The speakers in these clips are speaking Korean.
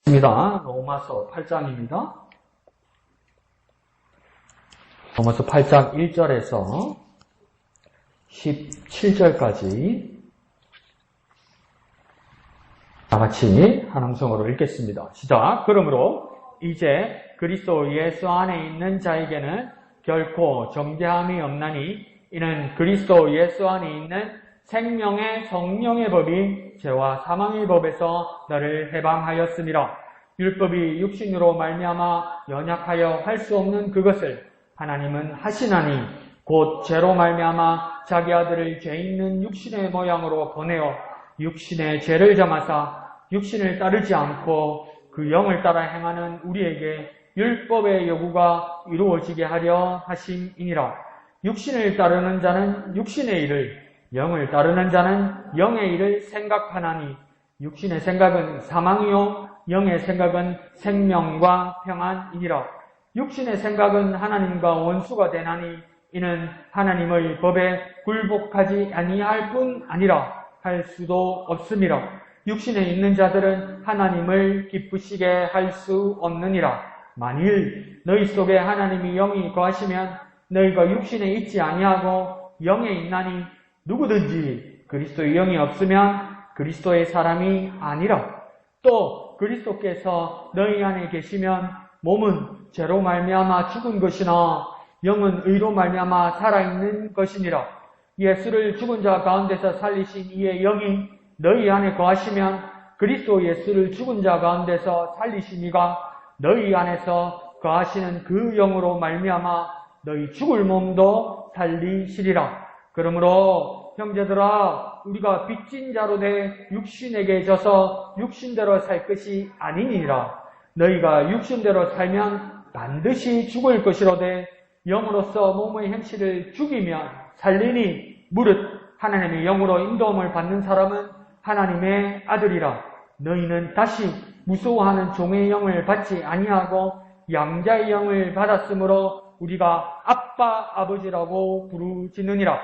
입니다. 로마서 8장입니다. 로마서 8장 1절에서 17절까지 다 같이 한 음성으로 읽겠습니다. 시작. 그러므로 이제 그리스도 예수 안에 있는 자에게는 결코 정죄함이 없나니 이는 그리스도 예수 안에 있는 생명의 성령의 법이 죄와 사망의 법에서 너를 해방하였음이라. 율법이 육신으로 말미암아 연약하여 할 수 없는 그것을 하나님은 하시나니 곧 죄로 말미암아 자기 아들을 죄 있는 육신의 모양으로 보내어 육신의 죄를 점하사 육신을 따르지 않고 그 영을 따라 행하는 우리에게 율법의 요구가 이루어지게 하려 하심이니라. 육신을 따르는 자는 육신의 일을, 영을 따르는 자는 영의 일을 생각하나니 육신의 생각은 사망이요 영의 생각은 생명과 평안이니라. 육신의 생각은 하나님과 원수가 되나니 이는 하나님의 법에 굴복하지 아니할 뿐 아니라 할 수도 없음이라. 육신에 있는 자들은 하나님을 기쁘시게 할 수 없느니라. 만일 너희 속에 하나님이 영이 거하시면 너희가 육신에 있지 아니하고 영에 있나니 누구든지 그리스도의 영이 없으면 그리스도의 사람이 아니라. 또 그리스도께서 너희 안에 계시면 몸은 죄로 말미암아 죽은 것이나 영은 의로 말미암아 살아있는 것이니라. 예수를 죽은 자 가운데서 살리신 이의 영이 너희 안에 거하시면 그리스도 예수를 죽은 자 가운데서 살리신 이가 너희 안에서 거하시는 그 영으로 말미암아 너희 죽을 몸도 살리시리라. 그러므로 형제들아 우리가 빚진 자로 돼 육신에게 져서 육신대로 살 것이 아니니라. 너희가 육신대로 살면 반드시 죽을 것이로되 영으로서 몸의 행실을 죽이면 살리니 무릇 하나님의 영으로 인도함을 받는 사람은 하나님의 아들이라. 너희는 다시 무서워하는 종의 영을 받지 아니하고 양자의 영을 받았으므로 우리가 아빠 아버지라고 부르짖느니라.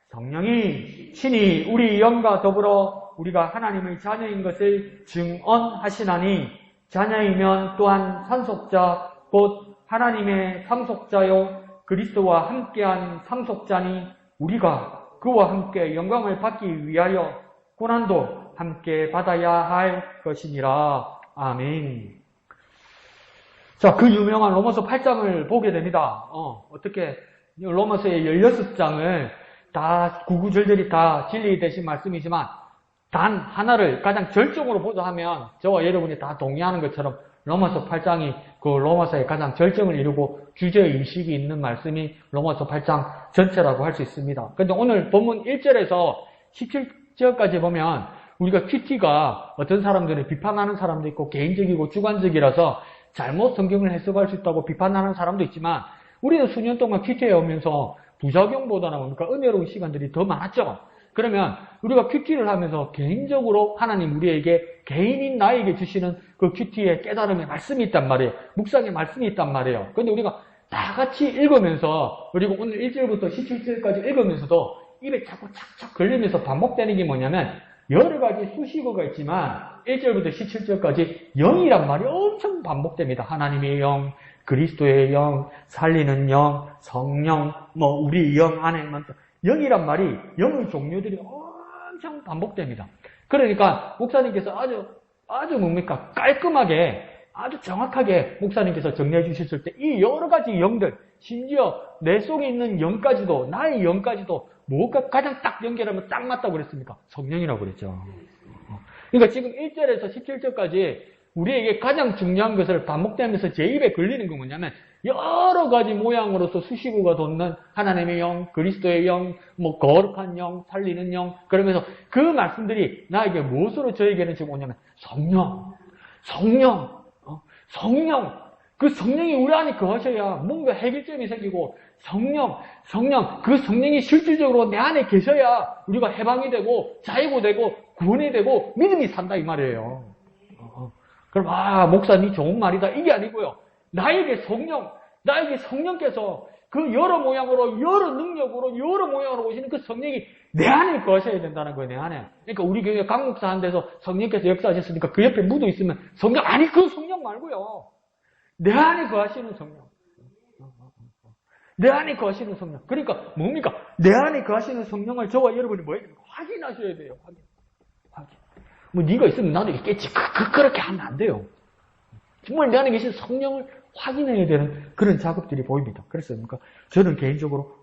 성령이 친히 우리 영과 더불어 우리가 하나님의 자녀인 것을 증언하시나니 자녀이면 또한 상속자 곧 하나님의 상속자요 그리스도와 함께한 상속자니 우리가 그와 함께 영광을 받기 위하여 고난도 함께 받아야 할 것이니라. 아멘. 자, 그 유명한 로마서 8장을 보게 됩니다. 어떻게 로마서의 16장을 다 구구절절히 다 진리 되신 말씀이지만 단 하나를 가장 절정으로 보자 하면 저와 여러분이 다 동의하는 것처럼 로마서 8장이 그 로마서의 가장 절정을 이루고 주제의식이 있는 말씀이 로마서 8장 전체라고 할 수 있습니다. 그런데 오늘 본문 1절에서 17절까지 보면 우리가 큐티가 어떤 사람들은 비판하는 사람도 있고 개인적이고 주관적이라서 잘못 성경을 해석할 수 있다고 비판하는 사람도 있지만 우리는 수년 동안 큐티에 오면서 부작용보다는 뭡니까? 은혜로운 시간들이 더 많았죠. 그러면 우리가 큐티를 하면서 개인적으로 하나님 우리에게 개인인 나에게 주시는 그 큐티의 깨달음의 말씀이 있단 말이에요. 묵상의 말씀이 있단 말이에요. 그런데 우리가 다 같이 읽으면서 그리고 오늘 1절부터 17절까지 읽으면서도 입에 자꾸 착착 걸리면서 반복되는 게 뭐냐면 여러 가지 수식어가 있지만 1절부터 17절까지 영이란 말이 엄청 반복됩니다. 하나님의 영, 그리스도의 영, 살리는 영, 성령, 우리 영 안에 영이란 말이 영의 종류들이 엄청 반복됩니다. 그러니까 목사님께서 아주 뭡니까? 깔끔하게 아주 정확하게 목사님께서 정리해 주셨을 때 이 여러 가지 영들, 심지어 내 속에 있는 영까지도 나의 영까지도 뭐가 가장 딱 연결하면 딱 맞다고 그랬습니까? 성령이라고 그랬죠. 그러니까 지금 1절에서 17절까지 우리에게 가장 중요한 것을 반복되면서 제 입에 걸리는 건 뭐냐면 여러 가지 모양으로서 수식어가 돋는 하나님의 영, 그리스도의 영, 거룩한 영, 살리는 영 그러면서 그 말씀들이 나에게 무엇으로 저에게는 지금 오냐면 성령. 그 성령이 우리 안에 거하셔야 뭔가 해결점이 생기고 성령, 그 성령이 실질적으로 내 안에 계셔야 우리가 해방이 되고 자유가 되고 구원이 되고 믿음이 산다 이 말이에요. 그럼 목사님 좋은 말이다 이게 아니고요. 나에게 성령께서 그 여러 모양으로, 여러 능력으로, 여러 모양으로 오시는 그 성령이 내 안에 거하셔야 된다는 거예요, 내 안에. 그러니까 우리 교회 강목사 한 데서 성령께서 역사하셨으니까 그 옆에 묻어 있으면 성령, 아니, 그 성령 말고요. 내 안에 거하시는 성령. 내 안에 거하시는 성령. 그러니까 뭡니까? 내 안에 거하시는 성령을 저와 여러분이 뭐 해야 됩니까? 확인하셔야 돼요, 확인. 뭐 네가 있으면 나도 있겠지. 그렇게 하면 안 돼요. 정말 내 안에 계신 성령을 확인해야 되는 그런 작업들이 보입니다. 그래서 그러니까 저는 개인적으로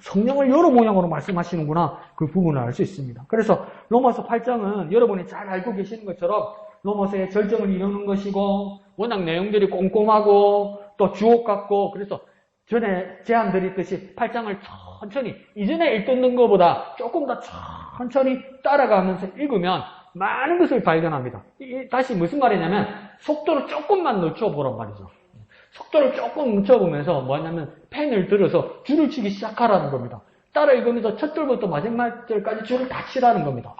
성령을 여러 모양으로 말씀하시는구나 그 부분을 알 수 있습니다. 그래서 로마서 8장은 여러분이 잘 알고 계시는 것처럼 로마서의 절정을 이루는 것이고 워낙 내용들이 꼼꼼하고 또 주옥 같고 그래서 전에 제안 드렸듯이 8장을 천천히 이전에 읽던 것보다 조금 더 천천히 따라가면서 읽으면 많은 것을 발견합니다. 다시 무슨 말이냐면 속도를 조금만 늦춰보란 말이죠. 속도를 조금 늦춰보면서 뭐냐면 펜을 들어서 줄을 치기 시작하라는 겁니다. 따라 읽으면서 첫 줄부터 마지막 줄까지 줄을 다 치라는 겁니다.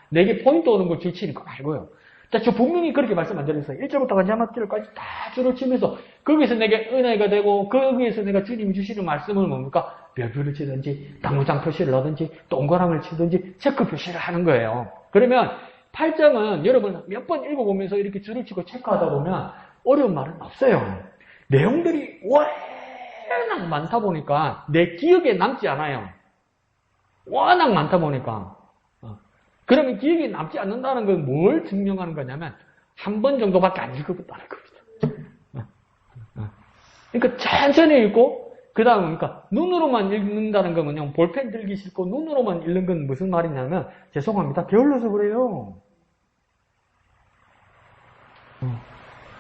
내게 포인트 오는 걸 줄 치는 거 말고요. 저 분명히 그렇게 말씀 안 드렸어요. 1절부터 마지막 줄까지 다 줄을 치면서 거기서 내게 은혜가 되고 거기에서 내가 주님이 주시는 말씀을 뭡니까? 별표를 치든지 당구장 표시를 넣든지 동그라미를 치든지 체크 표시를 하는 거예요. 그러면 8장은 여러분 몇 번 읽어보면서 이렇게 줄을 치고 체크하다 보면 어려운 말은 없어요. 내용들이 워낙 많다 보니까 내 기억에 남지 않아요. 워낙 많다 보니까. 그러면 기억에 남지 않는다는 건 뭘 증명하는 거냐면 한 번 정도밖에 안 읽어봤다는 겁니다. 그러니까 천천히 읽고 그 다음 그러니까 눈으로만 읽는다는 거는요. 볼펜 들기 싫고 눈으로만 읽는 건 무슨 말이냐면 죄송합니다. 게을러서 그래요.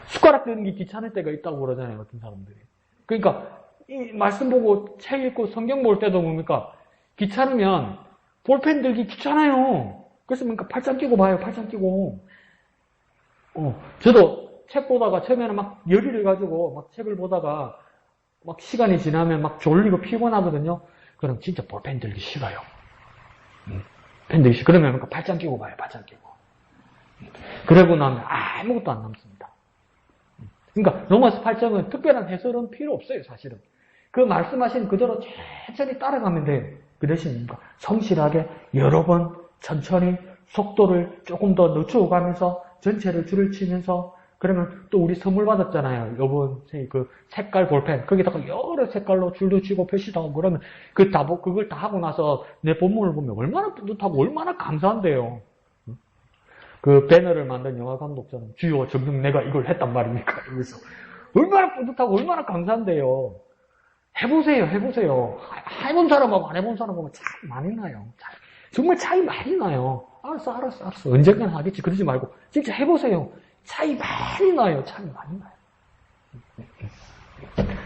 숟가락 드는 게 귀찮을 때가 있다고 그러잖아요. 어떤 사람들이. 그러니까 이 말씀 보고 책 읽고 성경 볼 때도 뭡니까? 귀찮으면 볼펜 들기 귀찮아요. 그래서 그러니까 팔짱 끼고 봐요. 팔짱 끼고. 저도 책 보다가 처음에는 막 열의를 가지고 막 책을 보다가 막 시간이 지나면 막 졸리고 피곤하거든요. 그럼 진짜 볼펜 들기 싫어요. 펜 들기 싫어. 그러면 그러니까 팔짱 끼고 봐요. 팔짱 끼고. 그러고 나면 아무것도 안 남습니다. 그러니까 로마서 8장은 특별한 해설은 필요 없어요. 사실은. 그 말씀하신 그대로 천천히 따라가면 돼요. 그 대신 성실하게 여러 번 천천히 속도를 조금 더 늦춰가면서 전체를 줄을 치면서 그러면 또 우리 선물 받았잖아요. 이번 그 색깔 볼펜 거기다가 여러 색깔로 줄도 치고 표시도 하고 그러면 그걸 다 하고 나서 내 본문을 보면 얼마나 뿌듯하고 얼마나 감사한데요. 그 배너를 만든 영화 감독처럼 주요 정녕 내가 이걸 했단 말입니까? 이러면서 얼마나 뿌듯하고 얼마나 감사한데요. 해보세요. 해본 사람하고 안 해본 사람하고 차이 많이 나요. 정말 차이 많이 나요. 알았어. 언젠간 하겠지. 그러지 말고 진짜 해보세요. 차이 많이 나요.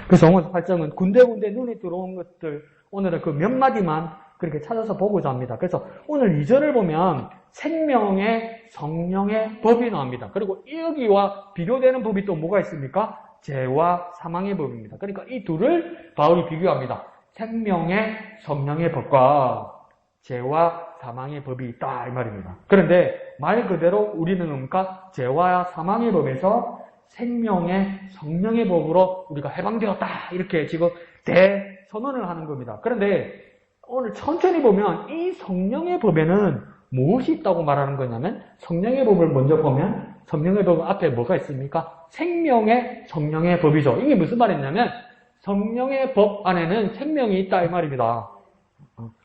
그래서 로마서 8장은 군데군데 눈에 들어온 것들 오늘은 그 몇 마디만 그렇게 찾아서 보고자 합니다. 그래서 오늘 2절을 보면 생명의 성령의 법이 나옵니다. 그리고 여기와 비교되는 법이 또 뭐가 있습니까? 죄와 사망의 법입니다. 그러니까 이 둘을 바울이 비교합니다. 생명의 성령의 법과 죄와 사망의 법이 있다 이 말입니다. 그런데 말 그대로 우리는 뭡니까? 죄와 사망의 법에서 생명의 성령의 법으로 우리가 해방되었다 이렇게 지금 대선언을 하는 겁니다. 그런데 오늘 천천히 보면 이 성령의 법에는 무엇이 있다고 말하는 거냐면 성령의 법을 먼저 보면 성령의 법 앞에 뭐가 있습니까? 생명의 성령의 법이죠. 이게 무슨 말이냐면 성령의 법 안에는 생명이 있다 이 말입니다.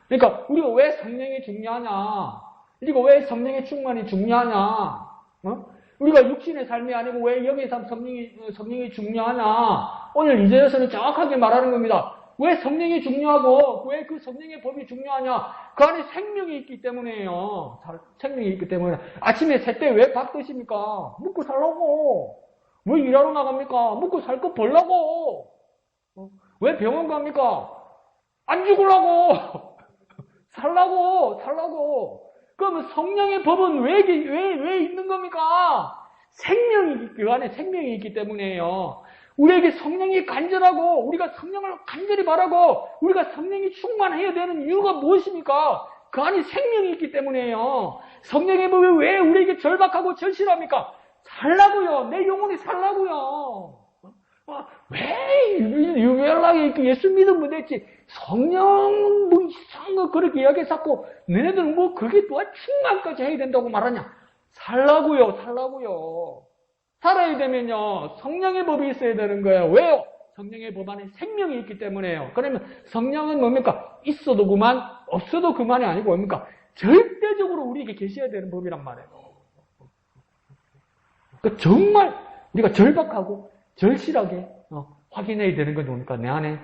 그러니까 우리가 왜 성령이 중요하냐? 우리가 왜 성령의 충만이 중요하냐? 우리가 육신의 삶이 아니고 왜 영의 삶 성령이 중요하냐? 오늘 2절에서는 정확하게 말하는 겁니다. 왜 성령이 중요하고 왜 그 성령의 법이 중요하냐? 그 안에 생명이 있기 때문이에요. 생명이 있기 때문에. 아침에 새 때 왜 밥 드십니까? 먹고 살라고. 왜 일하러 나갑니까? 먹고 살 거 벌라고. 왜 병원 갑니까? 안 죽으려고. 살라고. 그러면 성령의 법은 왜 있는 겁니까? 그 안에 생명이 있기 때문이에요. 우리에게 성령이 간절하고 우리가 성령을 간절히 바라고 우리가 성령이 충만해야 되는 이유가 무엇입니까? 그 안에 생명이 있기 때문이에요. 성령의 법이 왜 우리에게 절박하고 절실합니까? 살라고요. 내 영혼이 살라고요. 왜 유별나게 이렇게 예수 믿으면 됐지. 성령 뭐 이상한 거 그렇게 이야기했었고 너네들은 뭐 그게 또 충만까지 해야 된다고 말하냐. 살라고요. 살아야 되면요. 성령의 법이 있어야 되는 거예요. 왜요? 성령의 법 안에 생명이 있기 때문에요. 그러면 성령은 뭡니까? 있어도 그만, 없어도 그만이 아니고 뭡니까? 절대적으로 우리에게 계셔야 되는 법이란 말이에요. 그러니까 정말 우리가 절박하고 절실하게 확인해야 되는 건 뭡니까? 내 안에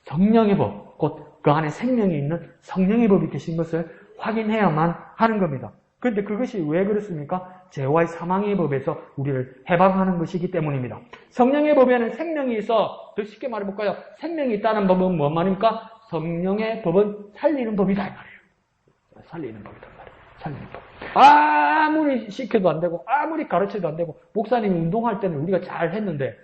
성령의 법, 곧 그 안에 생명이 있는 성령의 법이 계신 것을 확인해야만 하는 겁니다. 그런데 그것이 왜 그렇습니까? 죄와의 사망의 법에서 우리를 해방하는 것이기 때문입니다. 성령의 법에는 생명이 있어. 더 쉽게 말해볼까요? 생명이 있다는 법은 뭔 말입니까? 성령의 법은 살리는 법이다 이 말이에요. 살리는 법이다 이 말이에요. 살리는 법. 아무리 시켜도 안 되고 아무리 가르쳐도 안 되고 목사님이 운동할 때는 우리가 잘 했는데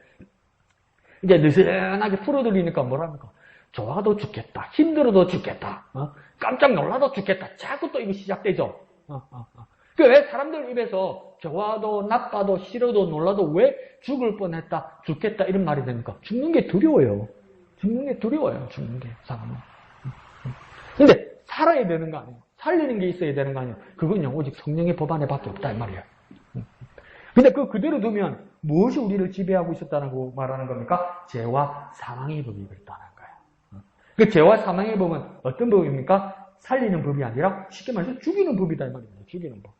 이제 느슨하게 풀어드리니까 뭐랍니까? 좋아도 죽겠다. 힘들어도 죽겠다. 깜짝 놀라도 죽겠다. 자꾸 또 이거 시작되죠. 왜 사람들 입에서 좋아도 나빠도 싫어도 놀라도 왜 죽을 뻔했다, 죽겠다 이런 말이 됩니까? 죽는 게 두려워요. 죽는 게 사람은. 근데 살아야 되는 거 아니에요. 살리는 게 있어야 되는 거 아니에요. 그건요 오직 성령의 법 안에밖에 없다 이 말이에요. 근데 그대로 두면 무엇이 우리를 지배하고 있었다고 말하는 겁니까? 죄와 사망의 법이 그랬다는 거예요. 그 죄와 사망의 법은 어떤 법입니까? 살리는 법이 아니라 쉽게 말해서 죽이는 법이다 이 말입니다. 죽이는 법.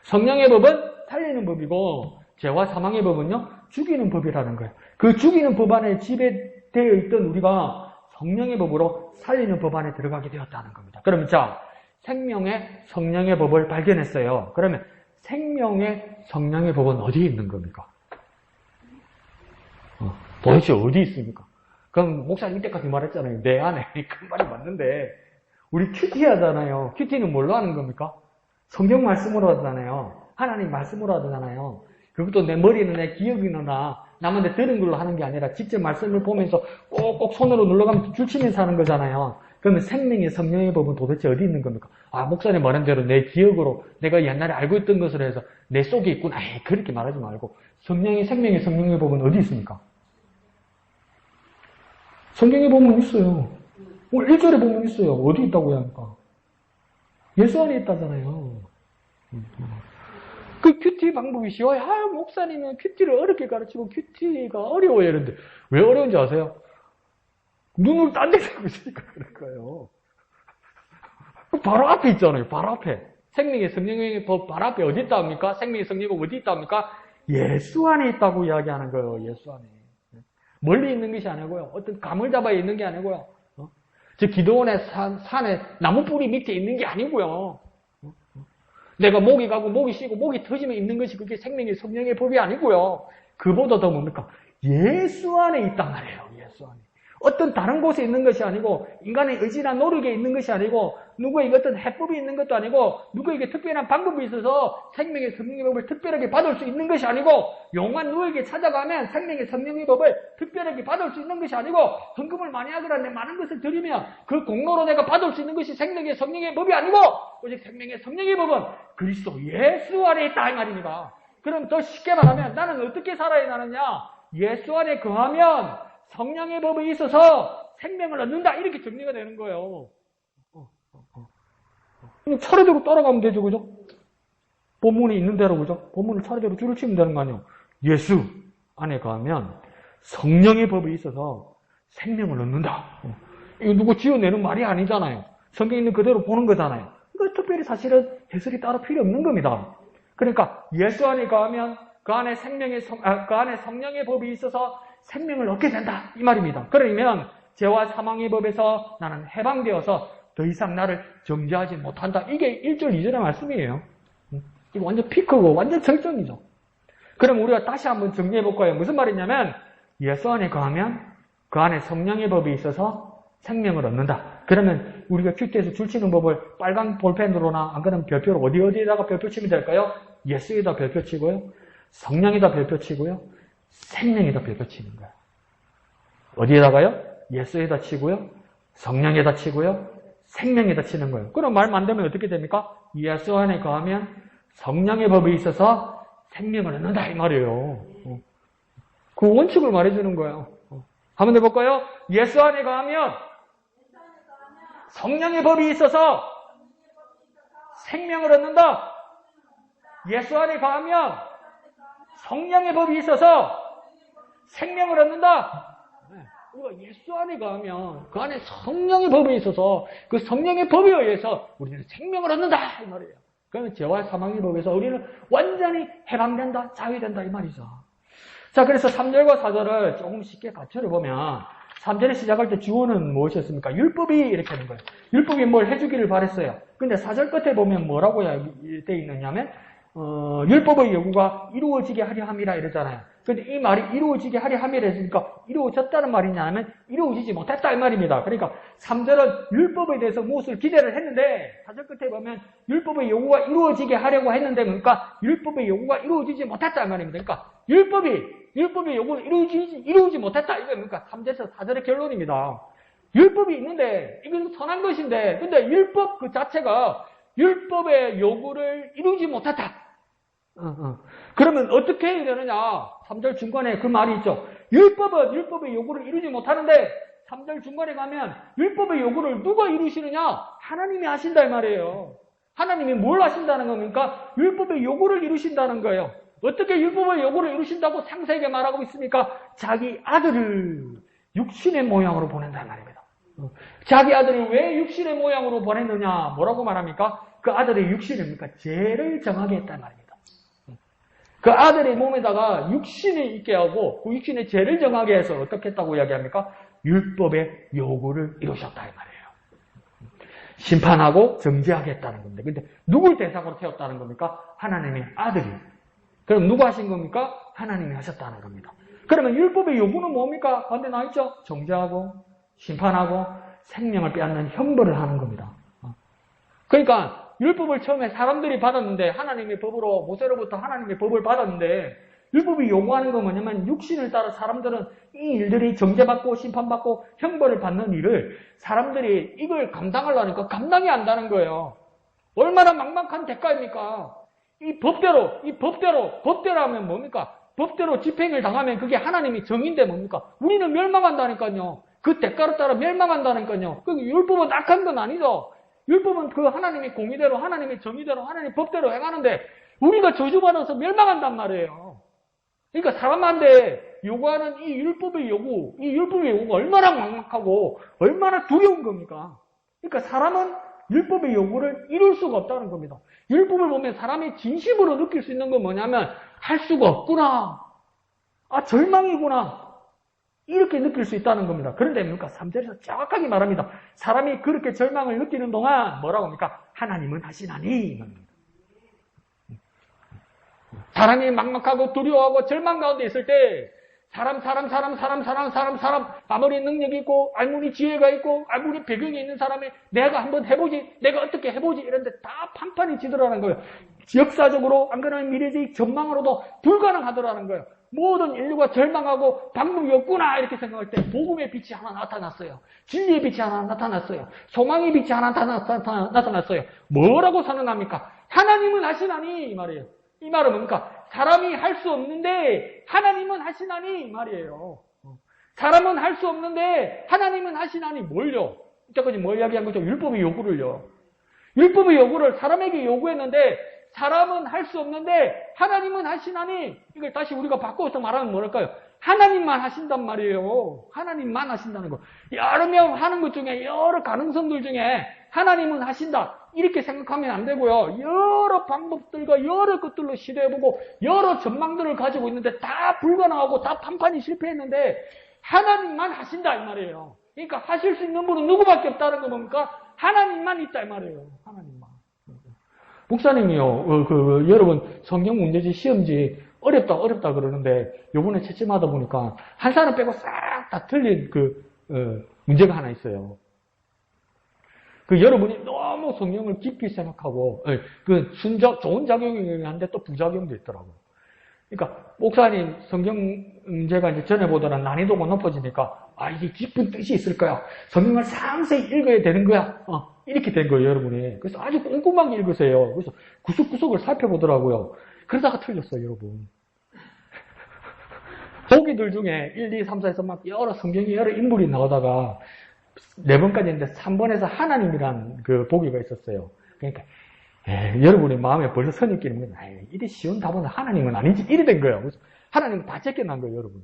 성령의 법은 살리는 법이고 죄와 사망의 법은요 죽이는 법이라는 거예요. 그 죽이는 법 안에 지배되어 있던 우리가 성령의 법으로 살리는 법 안에 들어가게 되었다는 겁니다. 그러면 자, 생명의 성령의 법을 발견했어요. 그러면 생명의 성령의 법은 어디에 있는 겁니까? 도대체 어디 있습니까? 그럼 목사님 이때까지 말했잖아요. 내 안에. 그 말이 맞는데 우리 큐티 하잖아요. 큐티는 뭘로 하는 겁니까? 성경 말씀으로 하잖아요. 하나님 말씀으로 하잖아요. 그것도 내 머리는 내 기억이 나나 남한테 들은 걸로 하는 게 아니라 직접 말씀을 보면서 꼭꼭 손으로 눌러가면서 줄치면서 하는 거잖아요. 그러면 생명의 성령의 법은 도대체 어디 있는 겁니까? 목사님 말한 대로 내 기억으로 내가 옛날에 알고 있던 것으로 해서 내 속에 있구나. 그렇게 말하지 말고 생명의 성령의 법은 어디 있습니까? 성경에 보면 있어요. 1절에 보면 있어요. 어디 있다고 해야 합니까? 예수 안에 있다잖아요. 그 큐티 방법이 쉬워요. 목사님은 큐티를 어렵게 가르치고 큐티가 어려워요. 이런데 왜 어려운지 아세요? 눈을 딴 데 대고 있으니까 그럴 거예요. 바로 앞에 있잖아요. 바로 앞에. 생명의 성령의 법 바로 앞에 어디 있다 합니까? 생명의 성령의 법 어디 있다 합니까? 예수 안에 있다고 이야기하는 거예요. 예수 안에. 멀리 있는 것이 아니고요. 어떤 감을 잡아 있는 게 아니고요. 저 기도원의 산에 나무 뿌리 밑에 있는 게 아니고요. 내가 목이 가고 목이 쉬고 목이 터지면 있는 것이 그게 생명의 성령의 법이 아니고요. 그보다 더 뭡니까? 예수 안에 있단 말이에요. 예수 안에. 어떤 다른 곳에 있는 것이 아니고 인간의 의지나 노력에 있는 것이 아니고 누구에게 어떤 해법이 있는 것도 아니고 누구에게 특별한 방법이 있어서 생명의 성령의 법을 특별하게 받을 수 있는 것이 아니고 용한 누구에게 찾아가면 생명의 성령의 법을 특별하게 받을 수 있는 것이 아니고 헌금을 많이 하거나 내 많은 것을 드리면 그 공로로 내가 받을 수 있는 것이 생명의 성령의 법이 아니고 오직 생명의 성령의 법은 그리스도 예수 안에 있다 이 말입니다. 그럼 더 쉽게 말하면 나는 어떻게 살아야 하느냐? 예수 안에 거하면 성령의 법에 있어서 생명을 얻는다. 이렇게 정리가 되는 거예요. 그냥 차례대로 따라가면 되죠. 그죠? 본문이 있는 대로, 그죠? 본문을 차례대로 줄을 치면 되는 거 아니에요. 예수 안에 가면 성령의 법에 있어서 생명을 얻는다. 이거 누구 지어내는 말이 아니잖아요. 성경에 있는 그대로 보는 거잖아요. 이거 특별히 사실은 해설이 따로 필요 없는 겁니다. 그러니까 예수 안에 가면 그 안에 그 안에 성령의 법이 있어서 생명을 얻게 된다. 이 말입니다. 그러면 죄와 사망의 법에서 나는 해방되어서 더 이상 나를 정죄하지 못한다. 이게 1절, 2절의 말씀이에요. 이거 완전 피크고 완전 절정이죠. 그럼 우리가 다시 한번 정리해 볼 거예요. 무슨 말이냐면 예수 안에 거하면 그 안에 성령의 법이 있어서 생명을 얻는다. 그러면 우리가 큐티에서 줄치는 법을 빨간 볼펜으로나 안 그러면 별표로 어디에다가 별표 치면 될까요? 예수에다 별표 치고요. 성령에다 별표 치고요. 생명에다 별표 치는 거예요. 어디에다가요? 예수에다 치고요. 성령에다 치고요. 생명에다 치는 거예요. 그럼 말 만들면 어떻게 됩니까? 예수 안에 거하면 성령의 법에 있어서 생명을 얻는다 이 말이에요. 그 원칙을 말해주는 거예요. 한번 해볼까요? 예수 안에 거하면 성령의 법이 있어서 생명을 얻는다. 예수 안에 거하면 성령의 법이 있어서 생명을 얻는다. 우리가 예수 안에 거하면 그 안에 성령의 법이 있어서 그 성령의 법에 의해서 우리는 생명을 얻는다 이 말이에요. 그러면 죄와 사망의 법에서 우리는 완전히 해방된다, 자유된다 이 말이죠. 자, 그래서 3절과 4절을 조금 쉽게 같이 보면 3절에 시작할 때 주어는 무엇이었습니까? 율법이 이렇게 하는 거예요. 율법이 뭘 해주기를 바랬어요. 근데 4절 끝에 보면 뭐라고 돼 있느냐면 율법의 요구가 이루어지게 하려 함이라 이러잖아요. 근데 이 말이 이루어지게 하려 함이라 했으니까 이루어졌다는 말이냐 하면 이루어지지 못했다 이 말입니다. 그러니까 3절은 율법에 대해서 무엇을 기대를 했는데 4절 끝에 보면 율법의 요구가 이루어지게 하려고 했는데 그러니까 율법의 요구가 이루어지지 못했다 이 말입니다. 그러니까 율법의 요구를 이루어지지 못했다 이겁니까? 3절에서 4절의 결론입니다. 율법이 있는데 이건 선한 것인데 근데 율법 그 자체가 율법의 요구를 이루지 못했다. 그러면 어떻게 해야 되느냐? 3절 중간에 그 말이 있죠. 율법은 율법의 요구를 이루지 못하는데 3절 중간에 가면 율법의 요구를 누가 이루시느냐? 하나님이 하신다 이 말이에요. 하나님이 뭘 하신다는 겁니까? 율법의 요구를 이루신다는 거예요. 어떻게 율법의 요구를 이루신다고 상세하게 말하고 있습니까? 자기 아들을 육신의 모양으로 보낸다는 말입니다. 자기 아들을 왜 육신의 모양으로 보냈느냐? 뭐라고 말합니까? 그 아들의 육신입니까? 죄를 정하게 했단 말입니다. 그 아들의 몸에다가 육신이 있게 하고 그 육신의 죄를 정하게 해서 어떻게 했다고 이야기합니까? 율법의 요구를 이루셨다 이 말이에요. 심판하고 정죄하겠다는 건데 근데 누굴 대상으로 세웠다는 겁니까? 하나님의 아들이. 그럼 누가 하신 겁니까? 하나님이 하셨다는 겁니다. 그러면 율법의 요구는 뭡니까? 가운데 나와있죠? 정죄하고 심판하고 생명을 빼앗는 형벌을 하는 겁니다. 그러니까 율법을 처음에 사람들이 받았는데 하나님의 법으로 모세로부터 하나님의 법을 받았는데 율법이 요구하는 건 뭐냐면 육신을 따라 사람들은 이 일들이 정죄받고 심판받고 형벌을 받는 일을 사람들이 이걸 감당하려니까 감당이 안 되는 거예요. 얼마나 막막한 대가입니까? 이 법대로 하면 뭡니까? 법대로 집행을 당하면 그게 하나님이 정인데 뭡니까? 우리는 멸망한다니까요. 그 대가로 따라 멸망한다니까요. 그 율법은 악한 건 아니죠. 율법은 그 하나님의 공의대로, 하나님의 정의대로, 하나님의 법대로 행하는데 우리가 저주받아서 멸망한단 말이에요. 그러니까 사람한테 요구하는 이 율법의 요구가 얼마나 막막하고 얼마나 두려운 겁니까? 그러니까 사람은 율법의 요구를 이룰 수가 없다는 겁니다. 율법을 보면 사람이 진심으로 느낄 수 있는 건 뭐냐면 할 수가 없구나. 아, 절망이구나. 이렇게 느낄 수 있다는 겁니다. 그런데 뭡니까? 3절에서 정확하게 말합니다. 사람이 그렇게 절망을 느끼는 동안 뭐라고 합니까? 하나님은 하시나니. 사람이 막막하고 두려워하고 절망 가운데 있을 때 사람 아무리 능력이 있고 아무리 지혜가 있고 아무리 배경이 있는 사람이 내가 한번 해보지 내가 어떻게 해보지 이런데 다 판판이 지더라는 거예요. 역사적으로 안 그러면 미래적 전망으로도 불가능하더라는 거예요. 모든 인류가 절망하고 방법이 없구나 이렇게 생각할 때 복음의 빛이 하나 나타났어요. 진리의 빛이 하나 나타났어요. 소망의 빛이 하나 나타났어요. 뭐라고 선언합니까? 하나님은 하시나니 이 말이에요. 이 말은 뭡니까? 사람이 할 수 없는데 하나님은 하시나니 이 말이에요. 사람은 할 수 없는데 하나님은 하시나니 뭘요? 이때까지 뭘 이야기한 거죠? 율법의 요구를요. 율법의 요구를 사람에게 요구했는데 사람은 할 수 없는데 하나님은 하시나니 이걸 다시 우리가 바꿔서 말하면 뭐랄까요? 하나님만 하신단 말이에요. 하나님만 하신다는 거. 여러 명 하는 것 중에 여러 가능성들 중에 하나님은 하신다. 이렇게 생각하면 안 되고요. 여러 방법들과 여러 것들로 시도해보고 여러 전망들을 가지고 있는데 다 불가능하고 다 판판이 실패했는데 하나님만 하신다 이 말이에요. 그러니까 하실 수 있는 분은 누구밖에 없다는 거 뭡니까? 하나님만 있다 이 말이에요. 하나님만. 목사님이요. 여러분 성경 문제지 시험지 어렵다 그러는데 요번에 채점하다 보니까 한 사람 빼고 싹 다 틀린 문제가 하나 있어요. 여러분이 너무 성경을 깊이 생각하고 좋은 작용이 한데 또 부작용도 있더라고요. 그러니까 목사님 성경 문제가 이제 전에보다는 난이도가 높아지니까 이게 깊은 뜻이 있을 거야. 성경을 상세히 읽어야 되는 거야. 이렇게 된 거예요, 여러분이. 그래서 아주 꼼꼼하게 읽으세요. 그래서 구석구석을 살펴보더라고요. 그러다가 틀렸어요, 여러분. 보기들 중에 1, 2, 3, 4에서 막 여러 성경에 여러 인물이 나오다가 4번까지 했는데 3번에서 하나님이란 그 보기가 있었어요. 그러니까 여러분의 마음에 벌써 선입견이 있는 거예요. 이리 쉬운 답은 하나님은 아니지. 이리 된 거예요. 그래서 하나님은 다 제껴난 거예요, 여러분.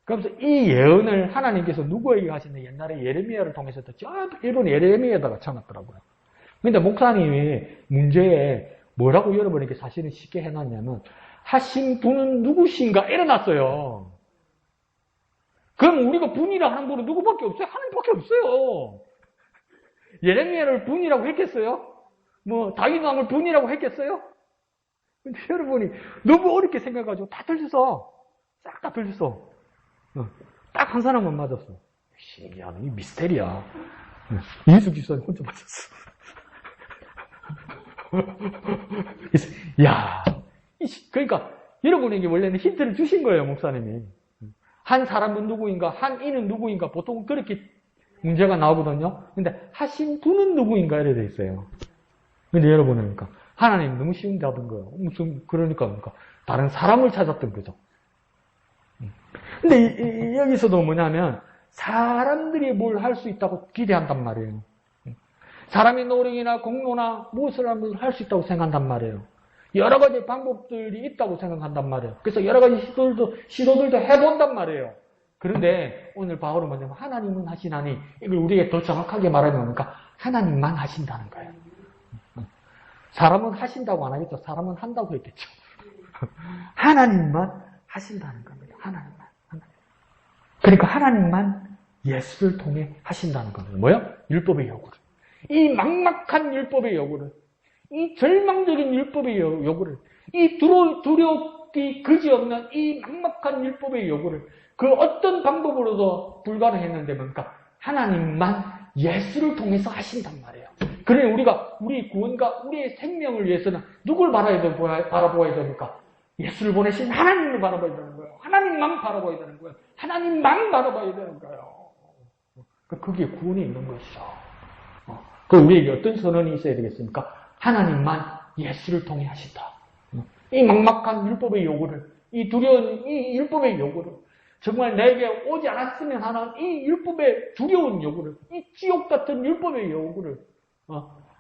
그래서 이 예언을 하나님께서 누구에게 하시는데 옛날에 예레미야를 통해서도 저 일본 예레미야에다가 쳐놨더라고요. 근데 목사님이 문제에 뭐라고 여러분에게 사실은 쉽게 해놨냐면 하신 분은 누구신가 일어났어요. 그럼 우리가 분이라 하는 분은 누구밖에 없어요? 하나님밖에 없어요. 예레미야를 분이라고 했겠어요? 뭐 다윗 왕을 분이라고 했겠어요? 근데 여러분이 너무 어렵게 생각해가지고 다 틀렸어. 싹 다 틀렸어. 딱 한 사람만 맞았어. 신기하네. 이 미스테리야. 예수 그리스도는 혼자 맞았어. 야, 그러니까 여러분에게 원래는 힌트를 주신 거예요, 목사님이. 한 사람은 누구인가, 한 이는 누구인가, 보통 그렇게 문제가 나오거든요. 근데 하신 분은 누구인가 이래 돼 있어요. 근데 여러분은 그러니까 하나님 너무 쉬운 답인 거예요. 무슨 그러니까 다른 사람을 찾았던 거죠. 근데 여기서도 뭐냐면 사람들이 뭘 할 수 있다고 기대한단 말이에요. 사람의 노력이나 공로나 무엇을 하면 할 수 있다고 생각한단 말이에요. 여러 가지 방법들이 있다고 생각한단 말이에요. 그래서 여러 가지 시도들도 해본단 말이에요. 그런데 오늘 바울은 뭐냐면 하나님은 하시나니 이걸 우리에게 더 정확하게 말하면 뭡니까? 하나님만 하신다는 거예요. 사람은 하신다고 안 하겠죠. 사람은 한다고 했겠죠. 하나님만 하신다는 겁니다. 하나님만. 그러니까 하나님만 예수를 통해 하신다는 겁니다. 뭐요? 율법의 요구를. 이 막막한 율법의 요구를, 이 절망적인 율법의 요구를, 이 두렵기 그지없는 이 막막한 율법의 요구를 그 어떤 방법으로도 불가능했는데 뭡니까? 하나님만 예수를 통해서 하신단 말이에요. 그러니 우리가 우리 구원과 우리의 생명을 위해서는 누굴 바라보아야 됩니까? 예수를 보내신 하나님을 바라봐야 되는 거예요. 하나님만 바라봐야 되는 거예요. 하나님만 바라봐야 되는 거예요. 그게 구원이 있는 것이죠. 그 우리에게 어떤 선언이 있어야 되겠습니까? 하나님만 예수를 통해 하신다. 이 막막한 율법의 요구를, 이 두려운 이 율법의 요구를, 정말 내게 오지 않았으면 하는 이 율법의 두려운 요구를, 이 지옥 같은 율법의 요구를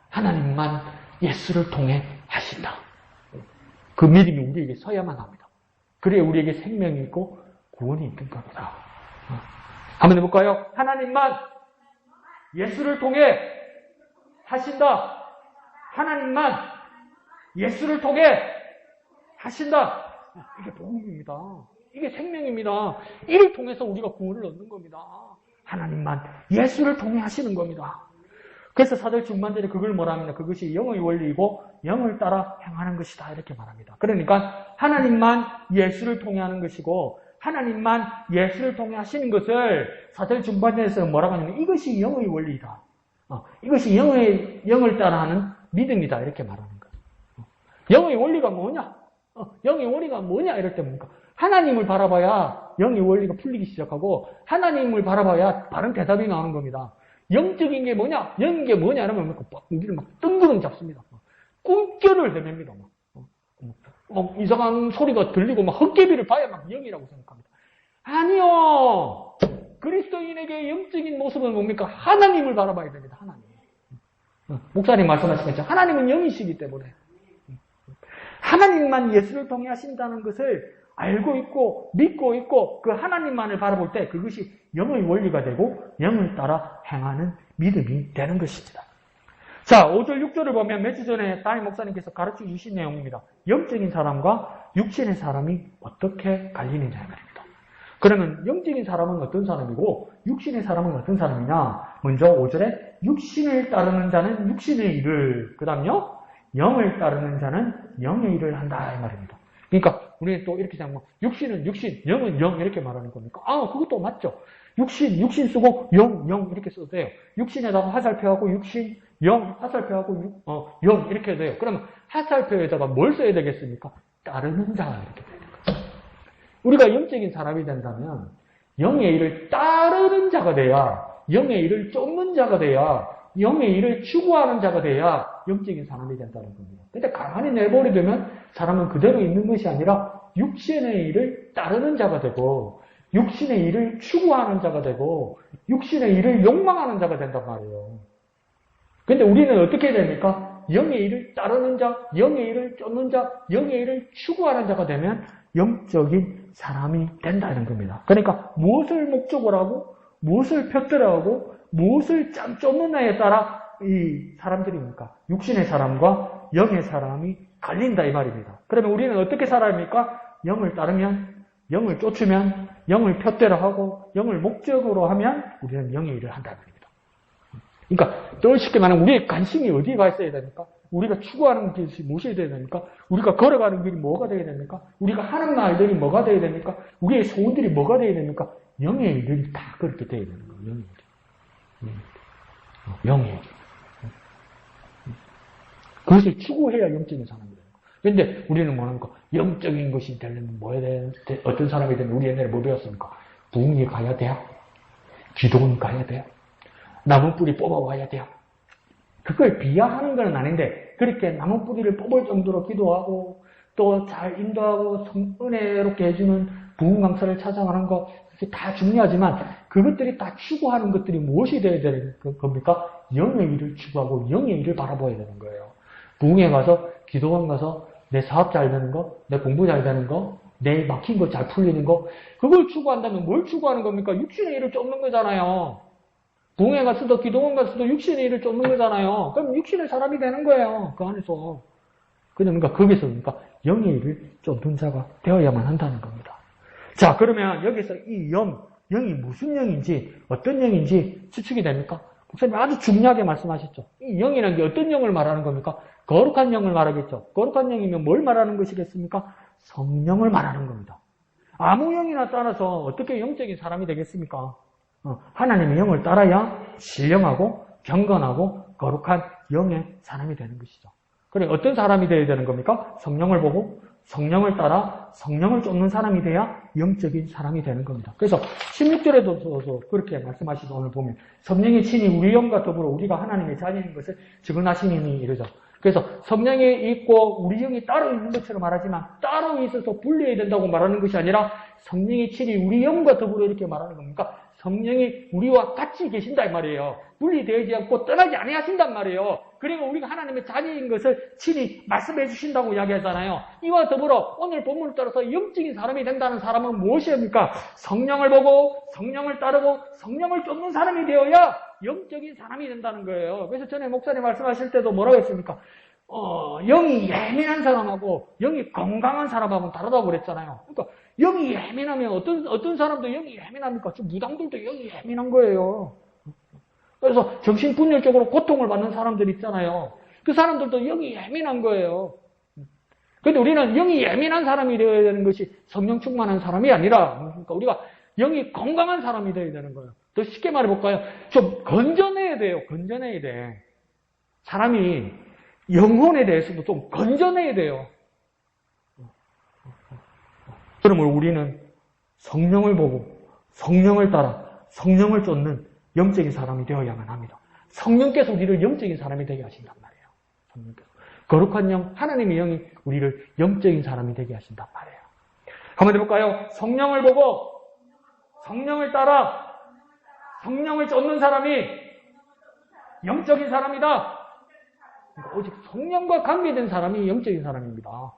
하나님만 예수를 통해 하신다. 그 믿음이 우리에게 서야만 합니다. 그래야 우리에게 생명이 있고 구원이 있는 겁니다. 한번 해볼까요? 하나님만 예수를 통해 하신다. 하나님만 예수를 통해 하신다. 이게 복음입니다. 이게 생명입니다. 이를 통해서 우리가 구원을 얻는 겁니다. 하나님만 예수를 통해 하시는 겁니다. 그래서 사절 중반절에 그걸 뭐라 합니다. 그것이 영의 원리이고 영을 따라 행하는 것이다. 이렇게 말합니다. 그러니까 하나님만 예수를 통해 하는 것이고 하나님만 예수를 통해 하시는 것을 사절 중반절에서 뭐라고 하냐면 이것이 영의 원리이다. 이것이 영을 따라하는 믿음이다. 이렇게 말하는 거예요. 영의 원리가 뭐냐? 영의 원리가 뭐냐? 이럴 때 뭡니까? 하나님을 바라봐야 영의 원리가 풀리기 시작하고 하나님을 바라봐야 바른 대답이 나오는 겁니다. 영적인 게 뭐냐? 영인 게 뭐냐? 이러면 우리를 막 뜬구름 잡습니다. 꿈결을 헤맵니다. 이상한 소리가 들리고 막 헛개비를 봐야 막 영이라고 생각합니다. 아니요. 그리스도인에게 영적인 모습은 뭡니까? 하나님을 바라봐야 됩니다. 하나님. 목사님 말씀하시겠죠. 하나님은 영이시기 때문에 하나님만 예수를 통해 하신다는 것을 알고 있고 믿고 있고 그 하나님만을 바라볼 때 그것이 영의 원리가 되고 영을 따라 행하는 믿음이 되는 것입니다. 자, 5절 6절을 보면 몇 주 전에 담임 목사님께서 가르쳐 주신 내용입니다. 영적인 사람과 육신의 사람이 어떻게 갈리느냐 말입니다. 그러면 영적인 사람은 어떤 사람이고 육신의 사람은 어떤 사람이냐? 먼저 5절에 육신을 따르는 자는 육신의 일을, 그 다음요 영을 따르는 자는 영의 일을 한다 이 말입니다. 그러니까 우리는 또 이렇게 생각하면 육신은 육신, 영은 영 이렇게 말하는 겁니까? 그것도 맞죠. 육신 쓰고 영 이렇게 써도 돼요. 육신에다가 화살표하고 육신, 영, 화살표하고 영 이렇게 돼요. 그러면 화살표에다가 뭘 써야 되겠습니까? 따르는 자 이렇게 돼요. 우리가 영적인 사람이 된다면 영의 일을 따르는 자가 돼야, 영의 일을 쫓는 자가 돼야, 영의 일을 추구하는 자가 돼야 영적인 사람이 된다는 겁니다. 근데 가만히 내버려두면 사람은 그대로 있는 것이 아니라 육신의 일을 따르는 자가 되고 육신의 일을 추구하는 자가 되고 육신의 일을 욕망하는 자가 된단 말이에요. 근데 우리는 어떻게 됩니까? 영의 일을 따르는 자, 영의 일을 쫓는 자, 영의 일을 추구하는 자가 되면 영적인 사람이 된다는 겁니다. 그러니까 무엇을 목적으로 하고 무엇을 펴들어하고 무엇을 쫓느냐에 따라 이 사람들입니까? 육신의 사람과 영의 사람이 갈린다 이 말입니다. 그러면 우리는 어떻게 살아야 합니까? 영을 따르면, 영을 쫓으면, 영을 펴들어하고 영을 목적으로 하면 우리는 영의 일을 한다는 겁니다. 그러니까 더 쉽게 말하면 우리의 관심이 어디에 가 있어야 됩니까? 우리가 추구하는 것이 무엇이 되어야 됩니까? 우리가 걸어가는 길이 뭐가 되어야 됩니까? 우리가 하는 말들이 뭐가 되어야 됩니까? 우리의 소원들이 뭐가 되어야 됩니까? 영의 일들이 다 그렇게 되어야 되는 거예요. 영의 일. 영의 일. 그것을 추구해야 영적인 사람이 되는 거예요. 그런데 우리는 뭐합니까? 영적인 것이 되려면 뭐 해야 돼? 어떤 사람이 되면 우리 옛날에 뭐 배웠습니까? 부흥회 가야 돼요? 기도원 가야 돼요? 나무 뿌리 뽑아와야 돼요? 그걸 비하하는 건 아닌데 그렇게 나무 뿌리를 뽑을 정도로 기도하고 또 잘 인도하고 은혜롭게 해주는 부흥 강사를 찾아가는 거 그게 다 중요하지만 그것들이 다 추구하는 것들이 무엇이 되어야 되는 겁니까? 영의 일을 추구하고 영의 일을 바라봐야 되는 거예요. 부흥회 가서 기도원 가서 내 사업 잘 되는 거, 내 공부 잘 되는 거, 내 막힌 거 잘 풀리는 거 그걸 추구한다면 뭘 추구하는 겁니까? 육신의 일을 쫓는 거잖아요. 부흥회 갔어도 기도원 갔어도 육신의 일을 쫓는 거잖아요. 그럼 육신의 사람이 되는 거예요. 그 안에서. 그러니까 거기서 그러니까 영의 일을 쫓는 자가 되어야만 한다는 겁니다. 자, 그러면 여기서 이 영이 무슨 영인지 어떤 영인지 추측이 됩니까? 목사님 아주 중요하게 말씀하셨죠. 이 영이라는 게 어떤 영을 말하는 겁니까? 거룩한 영을 말하겠죠. 거룩한 영이면 뭘 말하는 것이겠습니까? 성령을 말하는 겁니다. 아무 영이나 따라서 어떻게 영적인 사람이 되겠습니까? 하나님의 영을 따라야 신령하고 경건하고 거룩한 영의 사람이 되는 것이죠. 그래 어떤 사람이 되어야 되는 겁니까? 성령을 보고 성령을 따라 성령을 쫓는 사람이 돼야 영적인 사람이 되는 겁니다. 그래서 16절에도 그렇게 말씀하시죠. 오늘 보면 성령이 친히 우리 영과 더불어 우리가 하나님의 자녀인 것을 증언하시니 이러죠. 그래서 성령이 있고 우리 영이 따로 있는 것처럼 말하지만 따로 있어서 분리해야 된다고 말하는 것이 아니라 성령이 친히 우리 영과 더불어 이렇게 말하는 겁니까? 성령이 우리와 같이 계신다 이 말이에요. 분리되지 않고 떠나지 아니하신단 말이에요. 그리고 우리가 하나님의 자녀인 것을 친히 말씀해 주신다고 이야기하잖아요. 이와 더불어 오늘 본문을 따라서 영적인 사람이 된다는 사람은 무엇입니까? 성령을 보고 성령을 따르고 성령을 쫓는 사람이 되어야 영적인 사람이 된다는 거예요. 그래서 전에 목사님 말씀하실 때도 뭐라고 했습니까? 영이 예민한 사람하고 영이 건강한 사람하고는 다르다고 그랬잖아요. 그러니까 영이 예민하면 어떤 사람도 영이 예민합니까? 저 무당들도 영이 예민한 거예요. 그래서 정신분열적으로 고통을 받는 사람들 있잖아요. 그 사람들도 영이 예민한 거예요. 그런데 우리는 영이 예민한 사람이 되어야 되는 것이 성령 충만한 사람이 아니라 그러니까 우리가 영이 건강한 사람이 되어야 되는 거예요. 더 쉽게 말해볼까요? 좀 건전해야 돼요. 건전해야 돼. 사람이 영혼에 대해서도 좀 건전해야 돼요. 그러면 우리는 성령을 보고 성령을 따라 성령을 쫓는 영적인 사람이 되어야만 합니다. 성령께서 우리를 영적인 사람이 되게 하신단 말이에요. 성령께서. 거룩한 영, 하나님의 영이 우리를 영적인 사람이 되게 하신단 말이에요. 한번 해볼까요? 성령을 보고 성령을 따라 성령을 쫓는 사람이 영적인 사람이다. 그러니까 오직 성령과 관계된 사람이 영적인 사람입니다.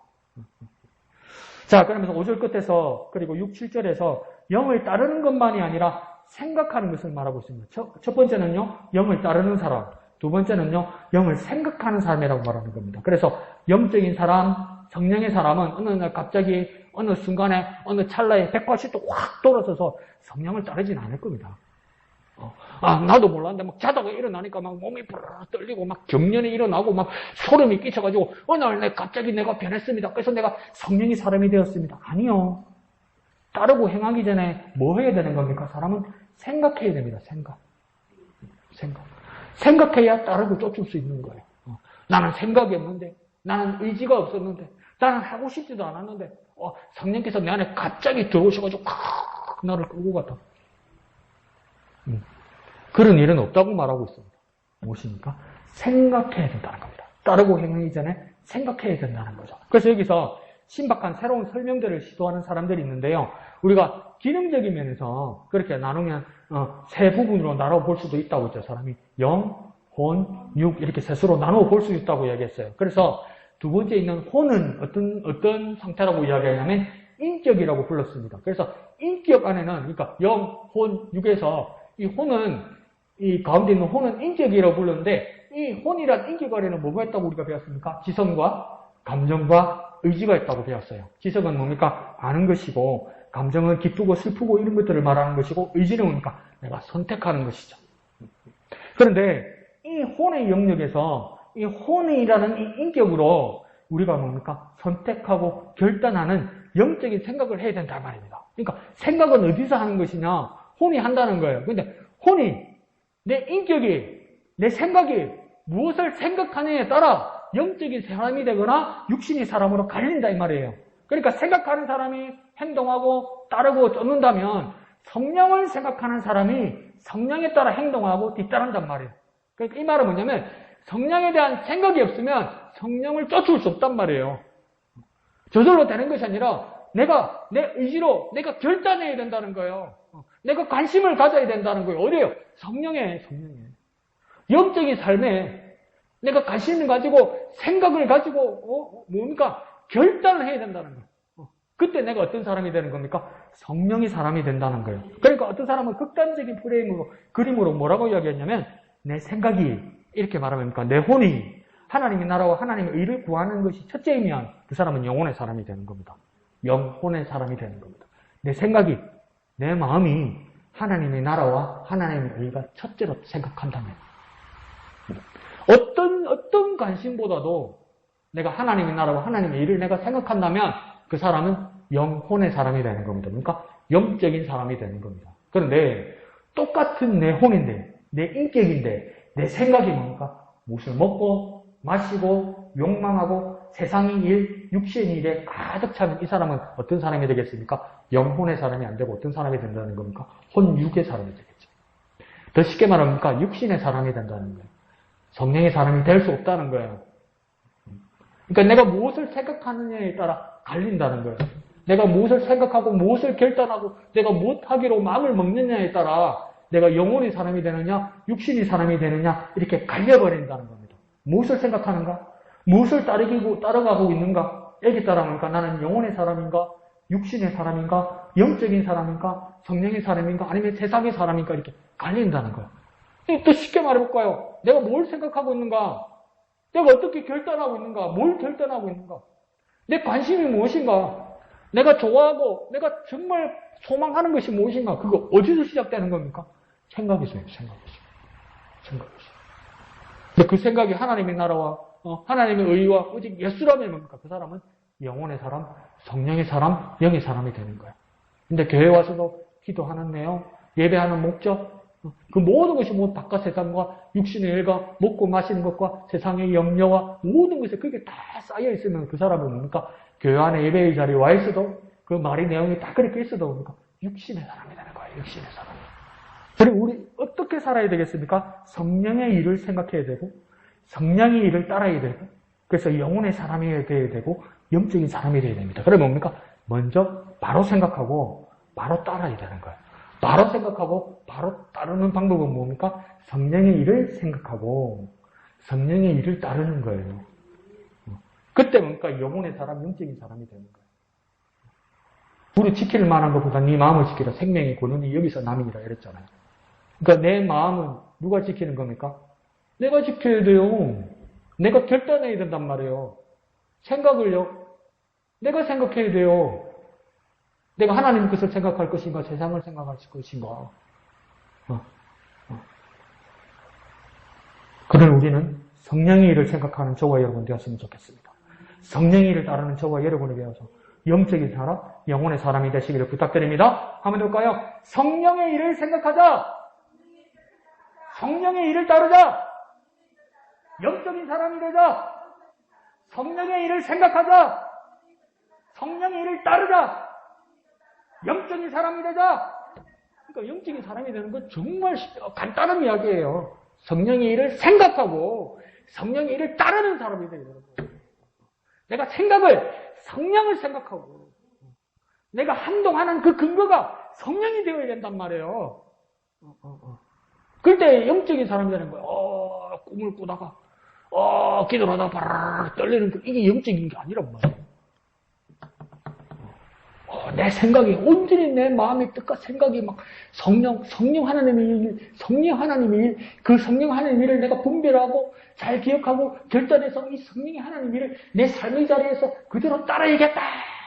자, 그러면서 5절 끝에서 그리고 6, 7절에서 영을 따르는 것만이 아니라 생각하는 것을 말하고 있습니다. 첫 번째는요, 영을 따르는 사람. 두 번째는요, 영을 생각하는 사람이라고 말하는 겁니다. 그래서 영적인 사람, 성령의 사람은 어느 날 갑자기 어느 순간에 어느 찰나에 180도 확 돌아서서 성령을 따르지는 않을 겁니다. 나도 몰랐는데 막 자다가 일어나니까 막 몸이 부르르 떨리고 막 경련이 일어나고 막 소름이 끼쳐가지고 어느 날 갑자기 내가 변했습니다. 그래서 내가 성령이 사람이 되었습니다. 아니요. 따르고 행하기 전에 뭐 해야 되는 겁니까? 사람은 생각해야 됩니다. 생각해야 따르고 쫓을 수 있는 거예요. 나는 생각이 없는데, 나는 의지가 없었는데, 나는 하고 싶지도 않았는데, 성령께서 내 안에 갑자기 들어오셔가지고 나를 끌고 갔다. 그런 일은 없다고 말하고 있습니다. 무엇입니까? 생각해야 된다는 겁니다. 따르고 행하기 전에 생각해야 된다는 거죠. 그래서 여기서 신박한 새로운 설명들을 시도하는 사람들이 있는데요. 우리가 기능적인 면에서 그렇게 나누면 세 부분으로 나눠 볼 수도 있다고 했죠. 사람이 영, 혼, 육 이렇게 셋으로 나누어 볼 수 있다고 이야기했어요. 그래서 두 번째 있는 혼은 어떤 상태라고 이야기하냐면 인격이라고 불렀습니다. 그래서 인격 안에는 그러니까 영, 혼, 육에서 이 혼은 이 가운데 있는 혼은 인격이라고 불렀는데 이 혼이란 인격 안에는 뭐가 있다고 우리가 배웠습니까? 지성과 감정과 의지가 있다고 배웠어요. 지성은 뭡니까? 아는 것이고 감정은 기쁘고 슬프고 이런 것들을 말하는 것이고 의지는 뭡니까? 내가 선택하는 것이죠. 그런데 이 혼의 영역에서 이 혼이라는 이 인격으로 우리가 뭡니까? 선택하고 결단하는 영적인 생각을 해야 된단 말입니다. 그러니까 생각은 어디서 하는 것이냐? 혼이 한다는 거예요. 근데 혼이 내 인격이 내 생각이 무엇을 생각하느냐에 따라 영적인 사람이 되거나 육신의 사람으로 갈린다 이 말이에요. 그러니까 생각하는 사람이 행동하고 따르고 쫓는다면 성령을 생각하는 사람이 성령에 따라 행동하고 뒤따른단 말이에요. 그러니까 이 말은 뭐냐면 성령에 대한 생각이 없으면 성령을 쫓을 수 없단 말이에요. 저절로 되는 것이 아니라 내가 내 의지로 내가 결단해야 된다는 거예요. 내가 관심을 가져야 된다는 거예요. 어디에요? 성령에. 영적인 삶에 내가 관심을 가지고 생각을 가지고 뭡니까? 결단을 해야 된다는 거예요. 그때 내가 어떤 사람이 되는 겁니까? 성령의 사람이 된다는 거예요. 그러니까 어떤 사람은 극단적인 프레임으로 그림으로 뭐라고 이야기했냐면 내 생각이 이렇게 말하면 내 혼이 하나님의 나라와 하나님의 의를 구하는 것이 첫째이면 그 사람은 영혼의 사람이 되는 겁니다. 영혼의 사람이 되는 겁니다. 내 생각이 내 마음이 하나님의 나라와 하나님의 의가 첫째로 생각한다면 어떤 관심보다도 내가 하나님의 나라와 하나님의 의를 내가 생각한다면 그 사람은 영혼의 사람이 되는 겁니다. 그러니까 영적인 사람이 되는 겁니다. 그런데 똑같은 내 혼인데 내 인격인데 내 생각이 뭡니까? 무엇을 먹고 마시고 욕망하고 세상의 일, 육신의 일에 가득 차면 이 사람은 어떤 사람이 되겠습니까? 영혼의 사람이 안 되고 어떤 사람이 된다는 겁니까? 혼육의 사람이 되겠죠. 더 쉽게 말하면 육신의 사람이 된다는 거예요. 성령의 사람이 될 수 없다는 거예요. 그러니까 내가 무엇을 생각하느냐에 따라 갈린다는 거예요. 내가 무엇을 생각하고 무엇을 결단하고 내가 무엇하기로 마음을 먹느냐에 따라 내가 영혼의 사람이 되느냐 육신의 사람이 되느냐 이렇게 갈려버린다는 겁니다. 무엇을 생각하는가? 무엇을 따라가고 있는가? 여기 따라가니까 나는 영혼의 사람인가? 육신의 사람인가? 영적인 사람인가? 성령의 사람인가? 아니면 세상의 사람인가? 이렇게 갈린다는 거예요. 또 쉽게 말해볼까요? 내가 뭘 생각하고 있는가? 내가 어떻게 결단하고 있는가? 뭘 결단하고 있는가? 내 관심이 무엇인가? 내가 좋아하고 내가 정말 소망하는 것이 무엇인가? 그거 어디서 시작되는 겁니까? 생각에서요. 생각에서. 근데 그 생각이 하나님의 나라와 하나님의 의와 오직 예수라면 뭡니까? 그 사람은 영혼의 사람, 성령의 사람, 영의 사람이 되는 거예요. 근데 교회 와서도 기도하는 내용, 예배하는 목적, 그 모든 것이 바깥 세상과 육신의 일과 먹고 마시는 것과 세상의 염려와 모든 것에 그게 다 쌓여 있으면 그 사람은 뭡니까? 교회 안에 예배의 자리에 와 있어도 그 말의 내용이 다 그렇게 있어도 뭡니까? 육신의 사람이 되는 거예요. 육신의 사람. 그리고 우리 어떻게 살아야 되겠습니까? 성령의 일을 생각해야 되고 성령의 일을 따라야 되고 그래서 영혼의 사람이 되어야 되고 영적인 사람이 되어야 됩니다. 그러면 뭡니까? 먼저 바로 생각하고 바로 따라야 되는 거예요. 바로 생각하고 바로 따르는 방법은 뭡니까? 성령의 일을 생각하고 성령의 일을 따르는 거예요. 그때 뭡니까? 영혼의 사람, 영적인 사람이 되는 거예요. 우리 지킬 만한 것보다 네 마음을 지키라. 생명의 권능이 여기서 남이니라 이랬잖아요. 그러니까 내 마음은 누가 지키는 겁니까? 내가 지켜야 돼요. 내가 결단해야 된단 말이에요. 생각을요. 내가 생각해야 돼요. 내가 하나님 것을 생각할 것인가 세상을 생각할 것인가. 그런 우리는 성령의 일을 생각하는 저와 여러분 되었으면 좋겠습니다. 성령의 일을 따르는 저와 여러분이 되어서 영적인 사람, 영혼의 사람이 되시기를 부탁드립니다. 한번 더 볼까요? 성령의 일을 생각하자. 성령의 일을 따르자. 영적인 사람이 되자. 성령의 일을 생각하자. 성령의 일을 따르자. 영적인 사람이 되자. 그러니까 영적인 사람이 되는 건 정말 간단한 이야기예요. 성령의 일을 생각하고 성령의 일을 따르는 사람이 되는 거예요. 내가 생각을 성령을 생각하고 내가 행동하는 그 근거가 성령이 되어야 된단 말이에요. 그럴 때 영적인 사람이 되는 거예요. 꿈을 꾸다가 기도를 하다가 바라락 떨리는 거, 이게 영적인 게 아니란 말이에요. 내 생각이 온전히 내 마음의 뜻과 생각이 막 성령 하나님의 일, 그 성령 하나님의 일을 내가 분별하고 잘 기억하고 결단해서 이 성령의 하나님의 일을 내 삶의 자리에서 그대로 따라야겠다.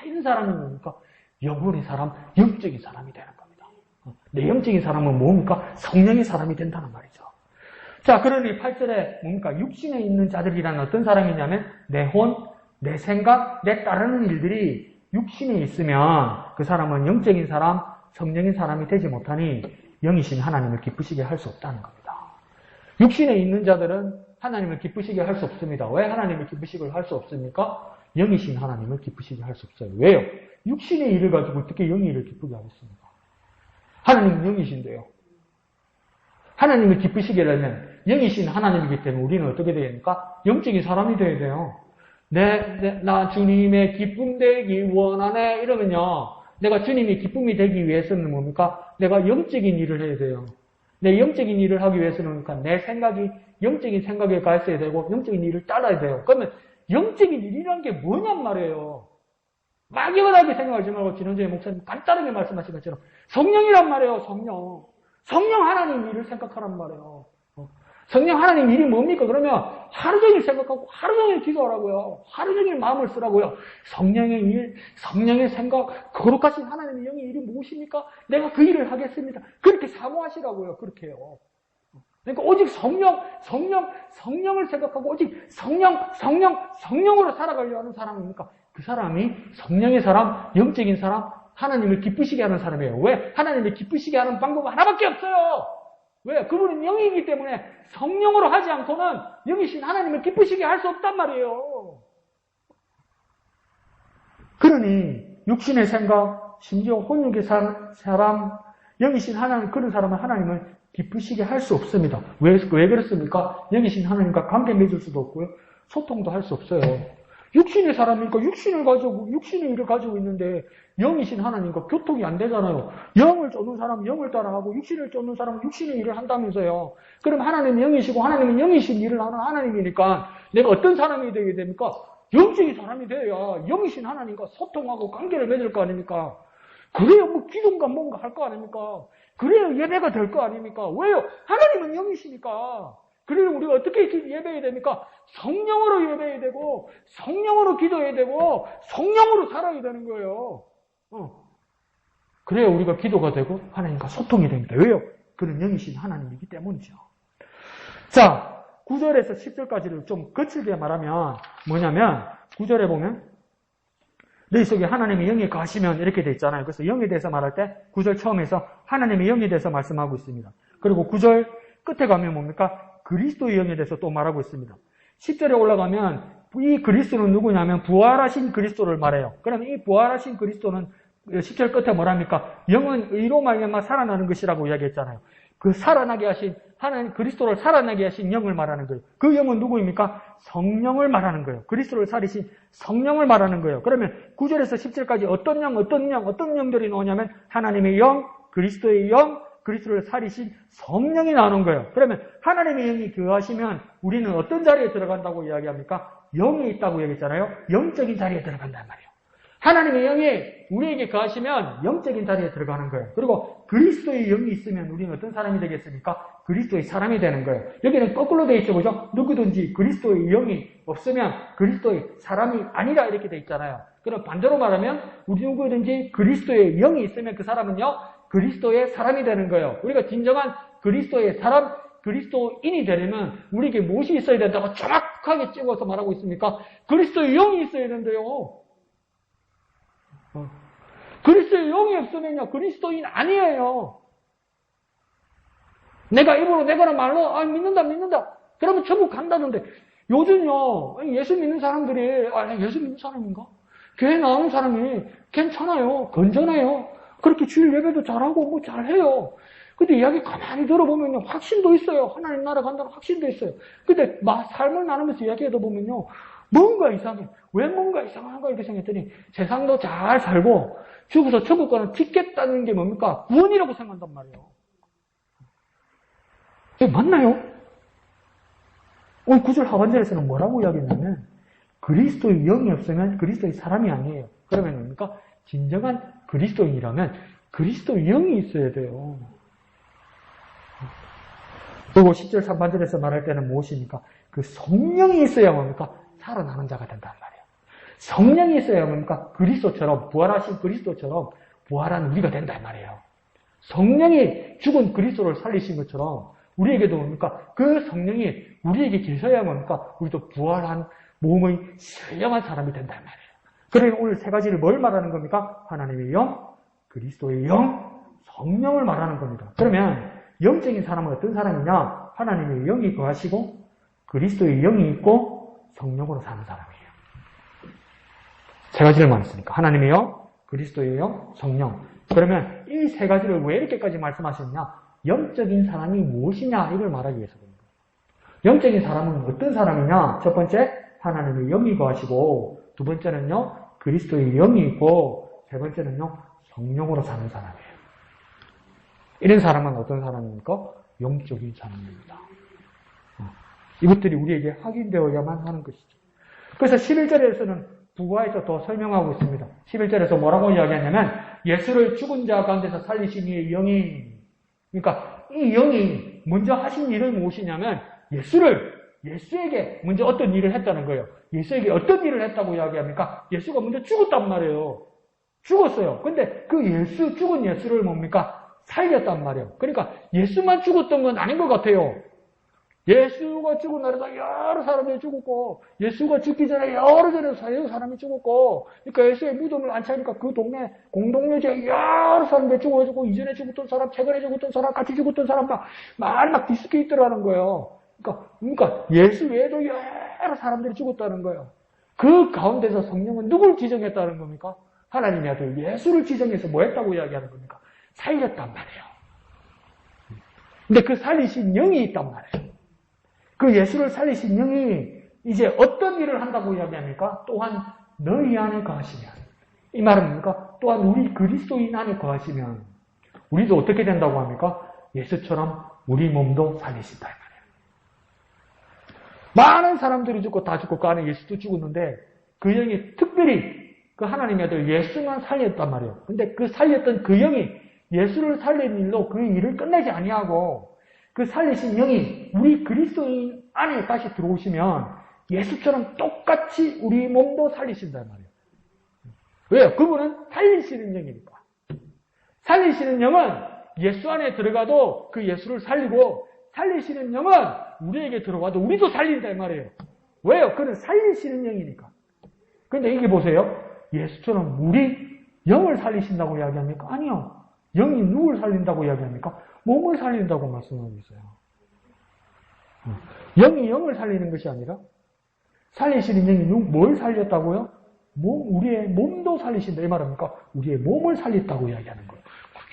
이런 사람이 뭡니까? 영혼의 사람, 영적인 사람이 되는 겁니다. 내 영적인 사람은 뭡니까? 성령의 사람이 된다는 말이죠. 자, 그러니 8절에 뭡니까? 육신에 있는 자들이란 어떤 사람이냐면 내 혼, 내 생각, 내 따르는 일들이 육신에 있으면 그 사람은 영적인 사람, 성령인 사람이 되지 못하니 영이신 하나님을 기쁘시게 할 수 없다는 겁니다. 육신에 있는 자들은 하나님을 기쁘시게 할 수 없습니다. 왜 하나님을 기쁘시게 할 수 없습니까? 영이신 하나님을 기쁘시게 할 수 없어요. 왜요? 육신의 일을 가지고 어떻게 영의 일을 기쁘게 하겠습니까? 하나님은 영이신데요. 하나님을 기쁘시게 하려면 영이신 하나님이기 때문에 우리는 어떻게 돼야 됩니까? 영적인 사람이 돼야 돼요. 나 주님의 기쁨 되기 원하네 이러면요. 내가 주님의 기쁨이 되기 위해서는 뭡니까? 내가 영적인 일을 해야 돼요. 내 영적인 일을 하기 위해서는 뭡니까? 내 생각이 영적인 생각에 가 있어야 되고 영적인 일을 따라야 돼요. 그러면 영적인 일이라는 게 뭐냔 말이에요. 막연하게 생각하지 말고 지난주에 목사님 간단하게 말씀하신 것처럼 성령이란 말이에요. 성령 하나님 일을 생각하란 말이에요. 성령 하나님 일이 뭡니까? 그러면 하루 종일 생각하고 하루 종일 기도하라고요. 하루 종일 마음을 쓰라고요. 성령의 일, 성령의 생각, 거룩하신 하나님의 영의 일이 무엇입니까? 내가 그 일을 하겠습니다. 그렇게 사모하시라고요. 그렇게 해요. 그러니까 오직 성령을 생각하고 오직 성령으로 살아가려고 하는 사람입니까? 그 사람이 성령의 사람, 영적인 사람, 하나님을 기쁘시게 하는 사람이에요. 왜? 하나님을 기쁘시게 하는 방법은 하나밖에 없어요. 왜? 그분은 영이기 때문에 성령으로 하지 않고는 영이신 하나님을 기쁘시게 할 수 없단 말이에요. 그러니 육신의 생각, 심지어 혼육의 사람, 영이신 하나님, 그런 사람은 하나님을 기쁘시게 할 수 없습니다. 왜 그렇습니까? 영이신 하나님과 관계 맺을 수도 없고요. 소통도 할 수 없어요. 육신의 사람이니까 육신의 일을 가지고 있는데 영이신 하나님과 교통이 안 되잖아요. 영을 쫓는 사람은 영을 따라하고 육신을 쫓는 사람은 육신의 일을 한다면서요. 그럼 하나님은 영이시고 하나님은 영이신 일을 하는 하나님이니까 내가 어떤 사람이 되게 됩니까? 영적인 사람이 돼야 영이신 하나님과 소통하고 관계를 맺을 거 아닙니까? 그래야 뭐 기도인가 뭔가 할 거 아닙니까? 그래야 예배가 될 거 아닙니까? 왜요? 하나님은 영이시니까. 그래서 우리가 어떻게 예배해야 됩니까? 성령으로 예배해야 되고 성령으로 기도해야 되고 성령으로 살아야 되는 거예요. 그래야 우리가 기도가 되고 하나님과 소통이 됩니다. 왜요? 그런 영이신 하나님이기 때문이죠. 자, 9절에서 10절까지를 좀 거칠게 말하면 뭐냐면 9절에 보면 너희 속에 하나님의 영이 거하시면 이렇게 돼 있잖아요. 그래서 영에 대해서 말할 때 9절 처음에서 하나님의 영에 대해서 말씀하고 있습니다. 그리고 9절 끝에 가면 뭡니까? 그리스도의 영에 대해서 또 말하고 있습니다. 10절에 올라가면 이 그리스도는 누구냐면 부활하신 그리스도를 말해요. 그러면 이 부활하신 그리스도는 10절 끝에 뭐랍니까? 영은 의로 말미암아 살아나는 것이라고 이야기했잖아요. 그 살아나게 하신 하나님 그리스도를 살아나게 하신 영을 말하는 거예요. 그 영은 누구입니까? 성령을 말하는 거예요. 그리스도를 살리신 성령을 말하는 거예요. 그러면 9절에서 10절까지 어떤 영들이 나오냐면 하나님의 영, 그리스도의 영, 그리스도를 살리신 성령이 나오는 거예요. 그러면 하나님의 영이 거하시면 우리는 어떤 자리에 들어간다고 이야기합니까? 영이 있다고 얘기했잖아요. 영적인 자리에 들어간단 말이에요. 하나님의 영이 우리에게 거하시면 영적인 자리에 들어가는 거예요. 그리고 그리스도의 영이 있으면 우리는 어떤 사람이 되겠습니까? 그리스도의 사람이 되는 거예요. 여기는 거꾸로 돼 있죠, 그죠? 누구든지 그리스도의 영이 없으면 그리스도의 사람이 아니라 이렇게 돼 있잖아요. 그럼 반대로 말하면 우리 누구든지 그리스도의 영이 있으면 그 사람은요, 그리스도의 사람이 되는 거예요. 우리가 진정한 그리스도의 사람, 그리스도인이 되려면 우리에게 무엇이 있어야 된다고 정확하게 찍어서 말하고 있습니까? 그리스도의 영이 있어야 된대요. 그리스도의 영이 없으면요, 그리스도인 아니에요. 내가 입으로 내거나 말로, 믿는다. 그러면 천국 간다는데, 요즘요, 예수 믿는 사람들이, 예수 믿는 사람인가? 교회 나오는 사람이 괜찮아요. 건전해요. 그렇게 주일 예배도 잘하고, 뭐 잘해요. 근데 이야기 가만히 들어보면요, 확신도 있어요. 하나님 나라 간다는 확신도 있어요. 근데 삶을 나누면서 이야기하다 보면요, 뭔가 이상해. 왜 뭔가 이상한가 이렇게 생각했더니 세상도 잘 살고 죽어서 천국 가는 티켓 따는 게 뭡니까? 구원이라고 생각한단 말이에요. 이게 맞나요? 오늘 9절 하반절에서는 뭐라고 이야기했냐면 그리스도의 영이 없으면 그리스도의 사람이 아니에요. 그러면 뭡니까? 진정한 그리스도인이라면 그리스도의 영이 있어야 돼요. 그리고 10절 상반절에서 말할 때는 무엇입니까? 그 성령이 있어야 뭡니까? 살아나는 자가 된단 말이에요. 성령이 있어야 뭡니까? 그리스도처럼, 부활하신 그리스도처럼 부활한 우리가 된단 말이에요. 성령이 죽은 그리스도를 살리신 것처럼 우리에게도 뭡니까? 그 성령이 우리에게 계셔야 뭡니까? 우리도 부활한 몸의 신령한 사람이 된단 말이에요. 그러니 오늘 세 가지를 뭘 말하는 겁니까? 하나님의 영, 그리스도의 영, 성령을 말하는 겁니다. 그러면 영적인 사람은 어떤 사람이냐? 하나님의 영이 거하시고 그리스도의 영이 있고 성령으로 사는 사람이에요. 세 가지를 말했으니까 하나님의 영, 그리스도의 영, 성령. 그러면 이 세 가지를 왜 이렇게까지 말씀하셨냐? 영적인 사람이 무엇이냐 이걸 말하기 위해서 그런 거예요. 영적인 사람은 어떤 사람이냐? 첫 번째 하나님의 영이 거하시고 두 번째는요 그리스도의 영이 있고 세 번째는요 성령으로 사는 사람이에요. 이런 사람은 어떤 사람입니까? 영적인 사람입니다. 이것들이 우리에게 확인되어야만 하는 것이죠. 그래서 11절에서는 부가에서 더 설명하고 있습니다. 11절에서 뭐라고 이야기하냐면 예수를 죽은 자 가운데서 살리신 이의 영이, 그러니까 이 영이 먼저 하신 일은 무엇이냐면 예수에게 먼저 어떤 일을 했다는 거예요. 예수에게 어떤 일을 했다고 이야기합니까? 예수가 먼저 죽었단 말이에요. 죽었어요. 근데 그 죽은 예수를 뭡니까? 살렸단 말이에요. 그러니까 예수만 죽었던 건 아닌 것 같아요. 예수가 죽은 날에도 여러 사람들이 죽었고 예수가 죽기 전에 여러 사람이 죽었고 그러니까 예수의 무덤을 안 차니까 그 동네 공동묘지에 여러 사람들이 죽어가지고 이전에 죽었던 사람, 최근에 죽었던 사람, 같이 죽었던 사람 막 디스케이트라는 거예요. 그러니까 예수 외에도 여러 사람들이 죽었다는 거예요. 그 가운데서 성령은 누굴 지정했다는 겁니까? 하나님의 아들 예수를 지정해서 뭐 했다고 이야기하는 겁니까? 살렸단 말이에요. 근데 그 살리신 영이 있단 말이에요. 그 예수를 살리신 영이 이제 어떤 일을 한다고 이야기합니까? 또한 너희 안에 거하시면. 이 말은 뭡니까? 또한 우리 그리스도인 안에 거하시면 우리도 어떻게 된다고 합니까? 예수처럼 우리 몸도 살리신다. 많은 사람들이 죽고 다 죽고 그 안에 예수도 죽었는데 그 영이 특별히 그 하나님의 아들 예수만 살렸단 말이에요. 근데 그 살렸던 그 영이 예수를 살린 일로 그 일을 끝내지 아니하고 그 살리신 영이 우리 그리스도인 안에 다시 들어오시면 예수처럼 똑같이 우리 몸도 살리신단 말이에요. 왜요? 그분은 살리시는 영이니까. 살리시는 영은 예수 안에 들어가도 그 예수를 살리고 살리시는 영은 우리에게 들어와도 우리도 살린다 이 말이에요. 왜요? 그는 살리시는 영이니까. 근데 이게 보세요. 예수처럼 우리 영을 살리신다고 이야기합니까? 아니요. 영이 누굴 살린다고 이야기합니까? 몸을 살린다고 말씀하고 있어요. 영이 영을 살리는 것이 아니라 살리시는 영이 뭘 살렸다고요? 우리의 몸도 살리신다 이 말입니까? 우리의 몸을 살렸다고 이야기하는 거예요.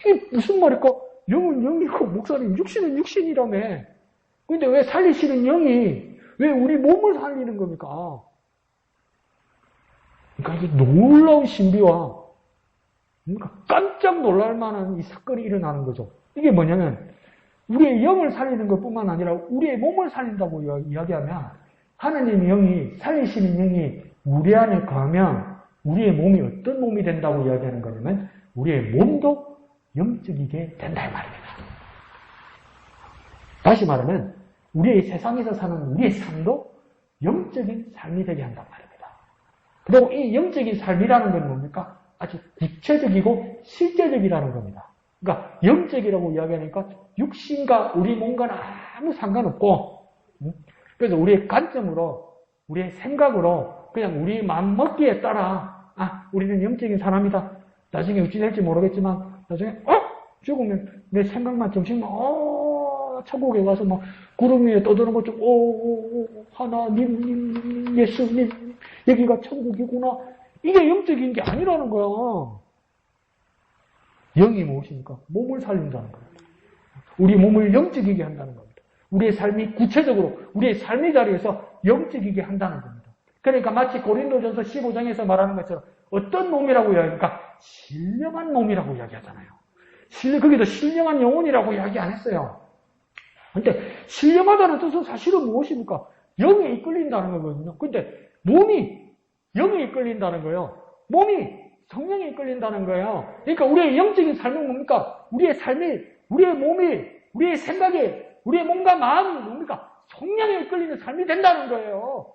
이게 무슨 말일까? 영은 영이고 목사님 육신은 육신이라며. 근데 왜 살리시는 영이 왜 우리 몸을 살리는 겁니까? 그러니까 이게 놀라운 신비와 그러니까 깜짝 놀랄 만한 이 사건이 일어나는 거죠. 이게 뭐냐면 우리의 영을 살리는 것뿐만 아니라 우리의 몸을 살린다고 이야기하면 하나님의 영이 살리시는 영이 우리 안에 거하면 우리의 몸이 어떤 몸이 된다고 이야기하는 거냐면 우리의 몸도 영적이게 된다 이 말입니다. 다시 말하면 우리의 세상에서 사는 우리의 삶도 영적인 삶이 되게 한단 말입니다. 그리고 이 영적인 삶이라는 건 뭡니까? 아주 구체적이고 실제적이라는 겁니다. 그러니까 영적이라고 이야기하니까 육신과 우리 몸과는 아무 상관없고 그래서 우리의 관점으로 우리의 생각으로 그냥 우리 마음 먹기에 따라 우리는 영적인 사람이다. 나중에 어찌 될지 모르겠지만 나중에 죽으면 내 생각만 정신만 천국에 가서 막 구름 위에 떠드는 것 좀 하나님 예수님 여기가 천국이구나. 이게 영적인 게 아니라는 거야. 영이 무엇입니까? 몸을 살린다는 겁니다. 우리 몸을 영적이게 한다는 겁니다. 우리의 삶이 구체적으로 우리의 삶의 자리에서 영적이게 한다는 겁니다. 그러니까 마치 고린도전서 15장에서 말하는 것처럼 어떤 몸이라고 이야기합니까? 신령한 몸이라고 이야기하잖아요. 거기도 신령한 영혼이라고 이야기 안 했어요. 근데 신령하다는 뜻은 사실은 무엇입니까? 영에 이끌린다는 거거든요. 근데 몸이 영에 이끌린다는 거예요. 몸이 성령에 이끌린다는 거예요. 그러니까 우리의 영적인 삶은 뭡니까? 우리의 삶이, 우리의 몸이, 우리의 생각이, 우리의 몸과 마음이 뭡니까? 성령에 이끌리는 삶이 된다는 거예요.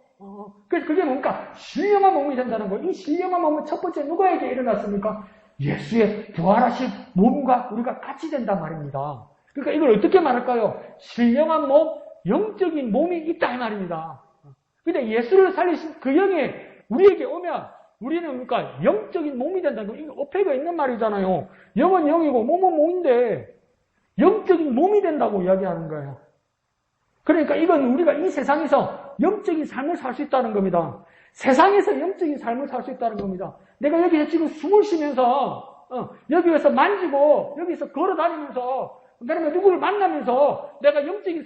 그래서 그게 뭡니까? 신령한 몸이 된다는 거예요. 이 신령한 몸은 첫 번째 누구에게 일어났습니까? 예수의 부활하신 몸과 우리가 같이 된단 말입니다. 그러니까 이걸 어떻게 말할까요? 신령한 몸, 영적인 몸이 있다 이 말입니다. 근데 예수를 살리신 그 영이 우리에게 오면 우리는 그러니까 영적인 몸이 된다는 거, 이게 어폐가 있는 말이잖아요. 영은 영이고 몸은 몸인데 영적인 몸이 된다고 이야기하는 거예요. 그러니까 이건 우리가 이 세상에서 영적인 삶을 살 수 있다는 겁니다. 세상에서 영적인 삶을 살 수 있다는 겁니다. 내가 여기서 지금 숨을 쉬면서 여기에서 만지고 여기서 걸어다니면서 그다음에 누구를 만나면서 내가 영적인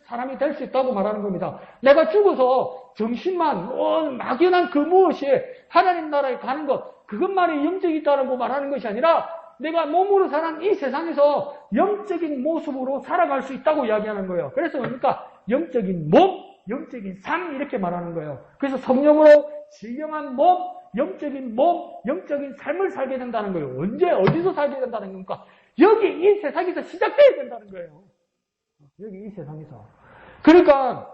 사람이 될 수 있다고 말하는 겁니다. 내가 죽어서 정신만 막연한 그 무엇이 하나님 나라에 가는 것 그것만이 영적이 있다고 말하는 것이 아니라 내가 몸으로 사는 이 세상에서 영적인 모습으로 살아갈 수 있다고 이야기하는 거예요. 그래서 뭡니까? 영적인 몸, 영적인 삶 이렇게 말하는 거예요. 그래서 성령으로 신령한 몸, 영적인 삶을 살게 된다는 거예요. 언제 어디서 살게 된다는 겁니까? 여기 이 세상에서 시작돼야 된다는 거예요. 여기 이 세상에서. 그러니까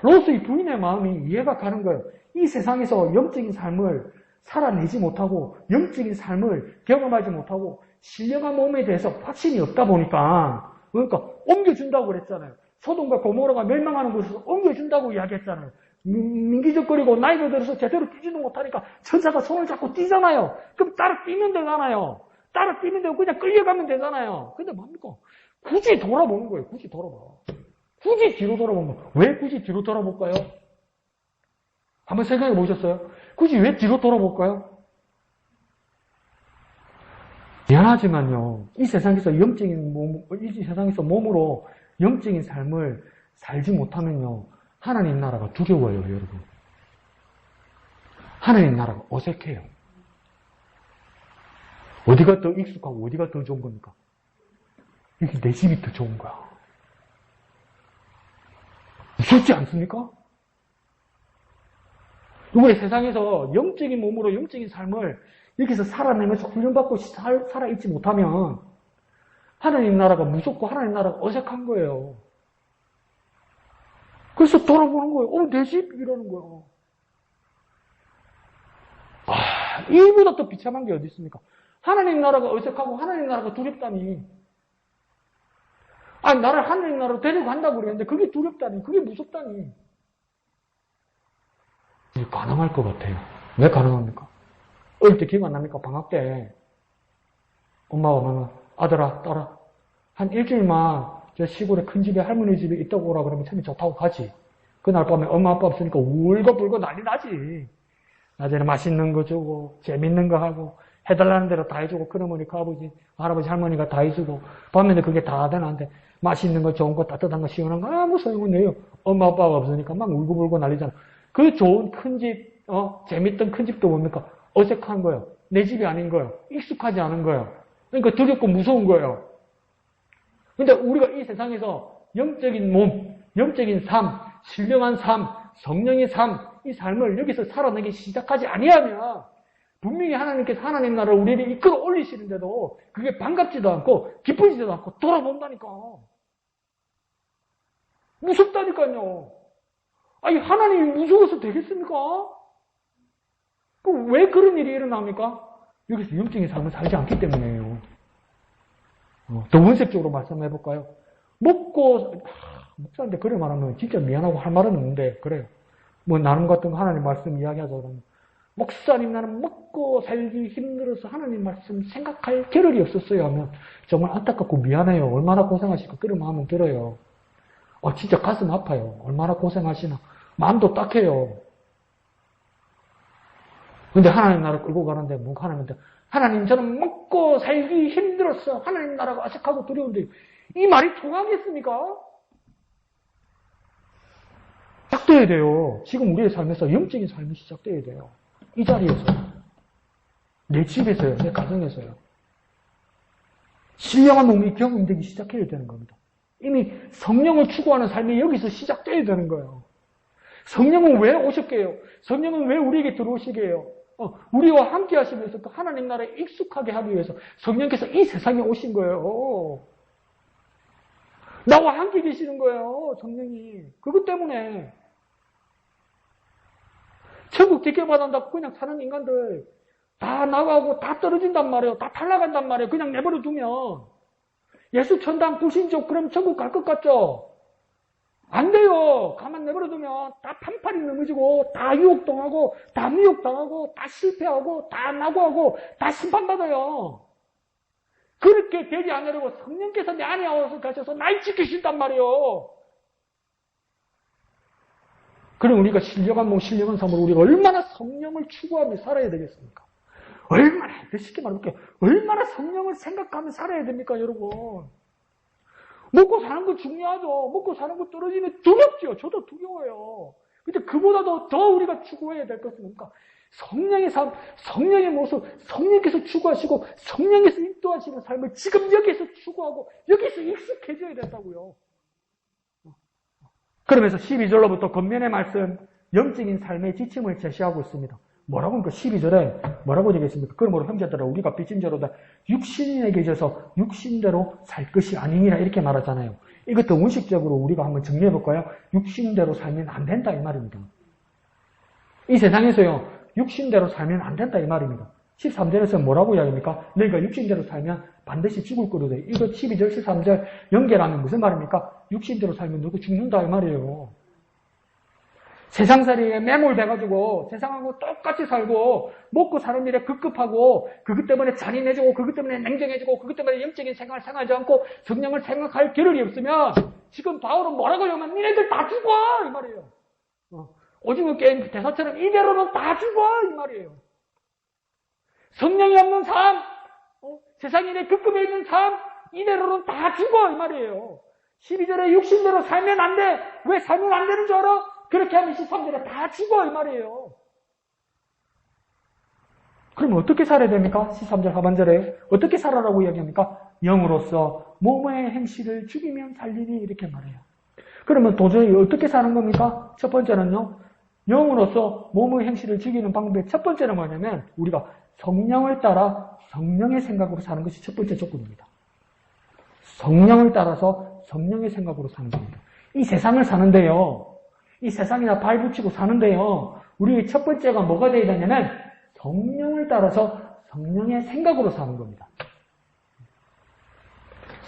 로스의 부인의 마음이 이해가 가는 거예요. 이 세상에서 영적인 삶을 살아내지 못하고 영적인 삶을 경험하지 못하고 신령한 몸에 대해서 확신이 없다 보니까 그러니까 옮겨준다고 그랬잖아요. 소돔과 고모라가 멸망하는 곳에서 옮겨준다고 이야기했잖아요. 민기적거리고 나이가 들어서 제대로 뛰지도 못하니까 천사가 손을 잡고 뛰잖아요. 그럼 따라 뛰면 되잖아요. 따라 뛰면 되고 그냥 끌려가면 되잖아요. 근데 뭡니까? 굳이 돌아보는 거예요. 굳이 돌아봐. 굳이 뒤로 돌아보면 왜 굳이 뒤로 돌아볼까요? 한번 생각해 보셨어요? 굳이 왜 뒤로 돌아볼까요? 미안하지만요. 이 세상에서 이 세상에서 몸으로 영적인 삶을 살지 못하면요. 하나님 나라가 두려워요, 여러분. 하나님 나라가 어색해요. 어디가 더 익숙하고 어디가 더 좋은 겁니까? 이게 내 집이 더 좋은 거야. 무섭지 않습니까? 우리 세상에서 영적인 몸으로 영적인 삶을 여기서 살아내면서 훈련받고 살아있지 못하면 하나님 나라가 무섭고 하나님 나라가 어색한 거예요. 그래서 돌아보는 거예요. 내 집? 이러는 거예요. 이보다 더 비참한 게 어디 있습니까? 하나님 나라가 어색하고 하나님 나라가 두렵다니. 나를 하나님 나라로 데려간다고 그랬는데 그게 두렵다니. 그게 무섭다니. 가능할 것 같아요. 왜 가능합니까? 어릴 때 기억 안 납니까? 방학 때 엄마가 오면 아들아, 딸아 한 일주일만 저 시골에 큰 집에 할머니 집에 있다고 오라 그러면 참이 좋다고 가지. 그날 밤에 엄마 아빠 없으니까 울고불고 난리 나지. 낮에는 맛있는 거 주고 재밌는 거 하고 해달라는 대로 다 해주고 큰어머니, 큰아버지, 할아버지, 할머니가 다 해주고 밤에는 그게 다 되는데 맛있는 거, 좋은 거, 따뜻한 거, 시원한 거 아무 소용없네요. 엄마 아빠가 없으니까 막 울고불고 난리잖아. 그 좋은 큰 집, 재밌던 큰 집도 뭡니까? 어색한 거예요. 내 집이 아닌 거예요. 익숙하지 않은 거예요. 그러니까 두렵고 무서운 거예요. 근데 우리가 이 세상에서 영적인 몸, 영적인 삶, 신령한 삶, 성령의 삶, 이 삶을 여기서 살아내기 시작하지 아니하면 분명히 하나님께서 하나님 나라를 우리를 이끌어 올리시는데도 그게 반갑지도 않고 기쁘지도 않고 돌아본다니까. 무섭다니까요. 하나님이 무서워서 되겠습니까? 왜 그런 일이 일어납니까? 여기서 영적인 삶을 살지 않기 때문이에요. 더 원색적으로 말씀해볼까요? 목사한테 그래 말하면 진짜 미안하고 할 말은 없는데, 그래요. 나는 같은 거 하나님 말씀 이야기하자 그러면, 목사님 나는 먹고 살기 힘들어서 하나님 말씀 생각할 겨를이 없었어요 하면, 정말 안타깝고 미안해요. 얼마나 고생하실까 그런 마음은 들어요. 진짜 가슴 아파요. 얼마나 고생하시나. 마음도 딱해요. 근데 하나님 나라 끌고 가는데 뭔가 하나님 저는 먹고 살기 힘들었어. 하나님 나라가 어색하고 두려운데 이 말이 통하겠습니까? 딱 시작돼야 돼요. 지금 우리의 삶에서 영적인 삶이 시작돼야 돼요. 이 자리에서요. 내 집에서요. 내 가정에서요. 신령한 몸이 경험되기 시작해야 되는 겁니다. 이미 성령을 추구하는 삶이 여기서 시작돼야 되는 거예요. 성령은 왜 오셨게요? 성령은 왜 우리에게 들어오시게요? 우리와 함께 하시면서 또 하나님 나라에 익숙하게 하기 위해서 성령께서 이 세상에 오신 거예요. 나와 함께 계시는 거예요. 성령이. 그것 때문에 천국 뒷개받는다고 그냥 사는 인간들 다 나가고 다 떨어진단 말이에요. 다 탈락한단 말이에요. 그냥 내버려 두면. 예수 천당 불신족 그럼 천국 갈 것 같죠? 안 돼요. 가만 내버려 두면 다 판판이 넘어지고 다 유혹당하고 다 미혹당하고 다 실패하고 다 낙오하고 다 심판받아요. 그렇게 되지 않으려고 성령께서 내 안에 와서 가셔서 날 지키신단 말이에요. 그럼 우리가 신령한 몸, 신령한 삶으로 우리가 얼마나 성령을 추구하며 살아야 되겠습니까? 얼마나, 쉽게 말해볼게요. 얼마나 성령을 생각하며 살아야 됩니까, 여러분? 먹고 사는 거 중요하죠. 먹고 사는 거 떨어지면 두렵죠. 저도 두려워요. 근데 그보다도 더 우리가 추구해야 될 것은 뭡니까? 성령의 삶, 성령의 모습, 성령께서 추구하시고 성령께서 인도하시는 삶을 지금 여기서 추구하고 여기서 익숙해져야 된다고요. 그러면서 12절로부터 겉면의 말씀, 영적인 삶의 지침을 제시하고 있습니다. 뭐라고 하니까 12절에 뭐라고 되겠습니까? 그러므로 형제들아 우리가 빚진 죄로다 육신에게 져서 육신대로 살 것이 아니니라 이렇게 말하잖아요. 이것도 원식적으로 우리가 한번 정리해 볼까요? 육신대로 살면 안 된다 이 말입니다. 이 세상에서요 육신대로 살면 안 된다 이 말입니다. 13절에서 뭐라고 이야기합니까? 너희가 육신대로 살면 반드시 죽을 거로다. 이거 12절 13절 연결하면 무슨 말입니까? 육신대로 살면 누구 죽는다 이 말이에요. 세상살이에 매몰돼가지고 세상하고 똑같이 살고 먹고 사는 일에 급급하고 그것 때문에 잔인해지고 그것 때문에 냉정해지고 그것 때문에 영적인 생각을 생각하지 않고 성령을 생각할 겨를이 없으면 지금 바울은 뭐라고 하냐면 니네들 다 죽어 이 말이에요. 오징어 게임 대사처럼 이대로는 다 죽어 이 말이에요. 성령이 없는 삶, 세상 일에 급급해 있는 삶 이대로는 다 죽어 이 말이에요. 12절에 육신대로 살면 안 돼. 왜 살면 안 되는 줄 알아? 그렇게 하면 13절에 다 죽어 이 말이에요. 그럼 어떻게 살아야 됩니까? 13절 하반절에 어떻게 살아라고 이야기합니까? 영으로서 몸의 행실을 죽이면 살리니 이렇게 말해요. 그러면 도저히 어떻게 사는 겁니까? 첫 번째는요. 영으로서 몸의 행실을 죽이는 방법의 첫 번째는 뭐냐면 우리가 성령을 따라 성령의 생각으로 사는 것이 첫 번째 조건입니다. 성령을 따라서 성령의 생각으로 사는 겁니다. 이 세상을 사는데요. 이 세상이나 발 붙이고 사는데요. 우리 첫 번째가 뭐가 되어야 되냐면 성령을 따라서 성령의 생각으로 사는 겁니다.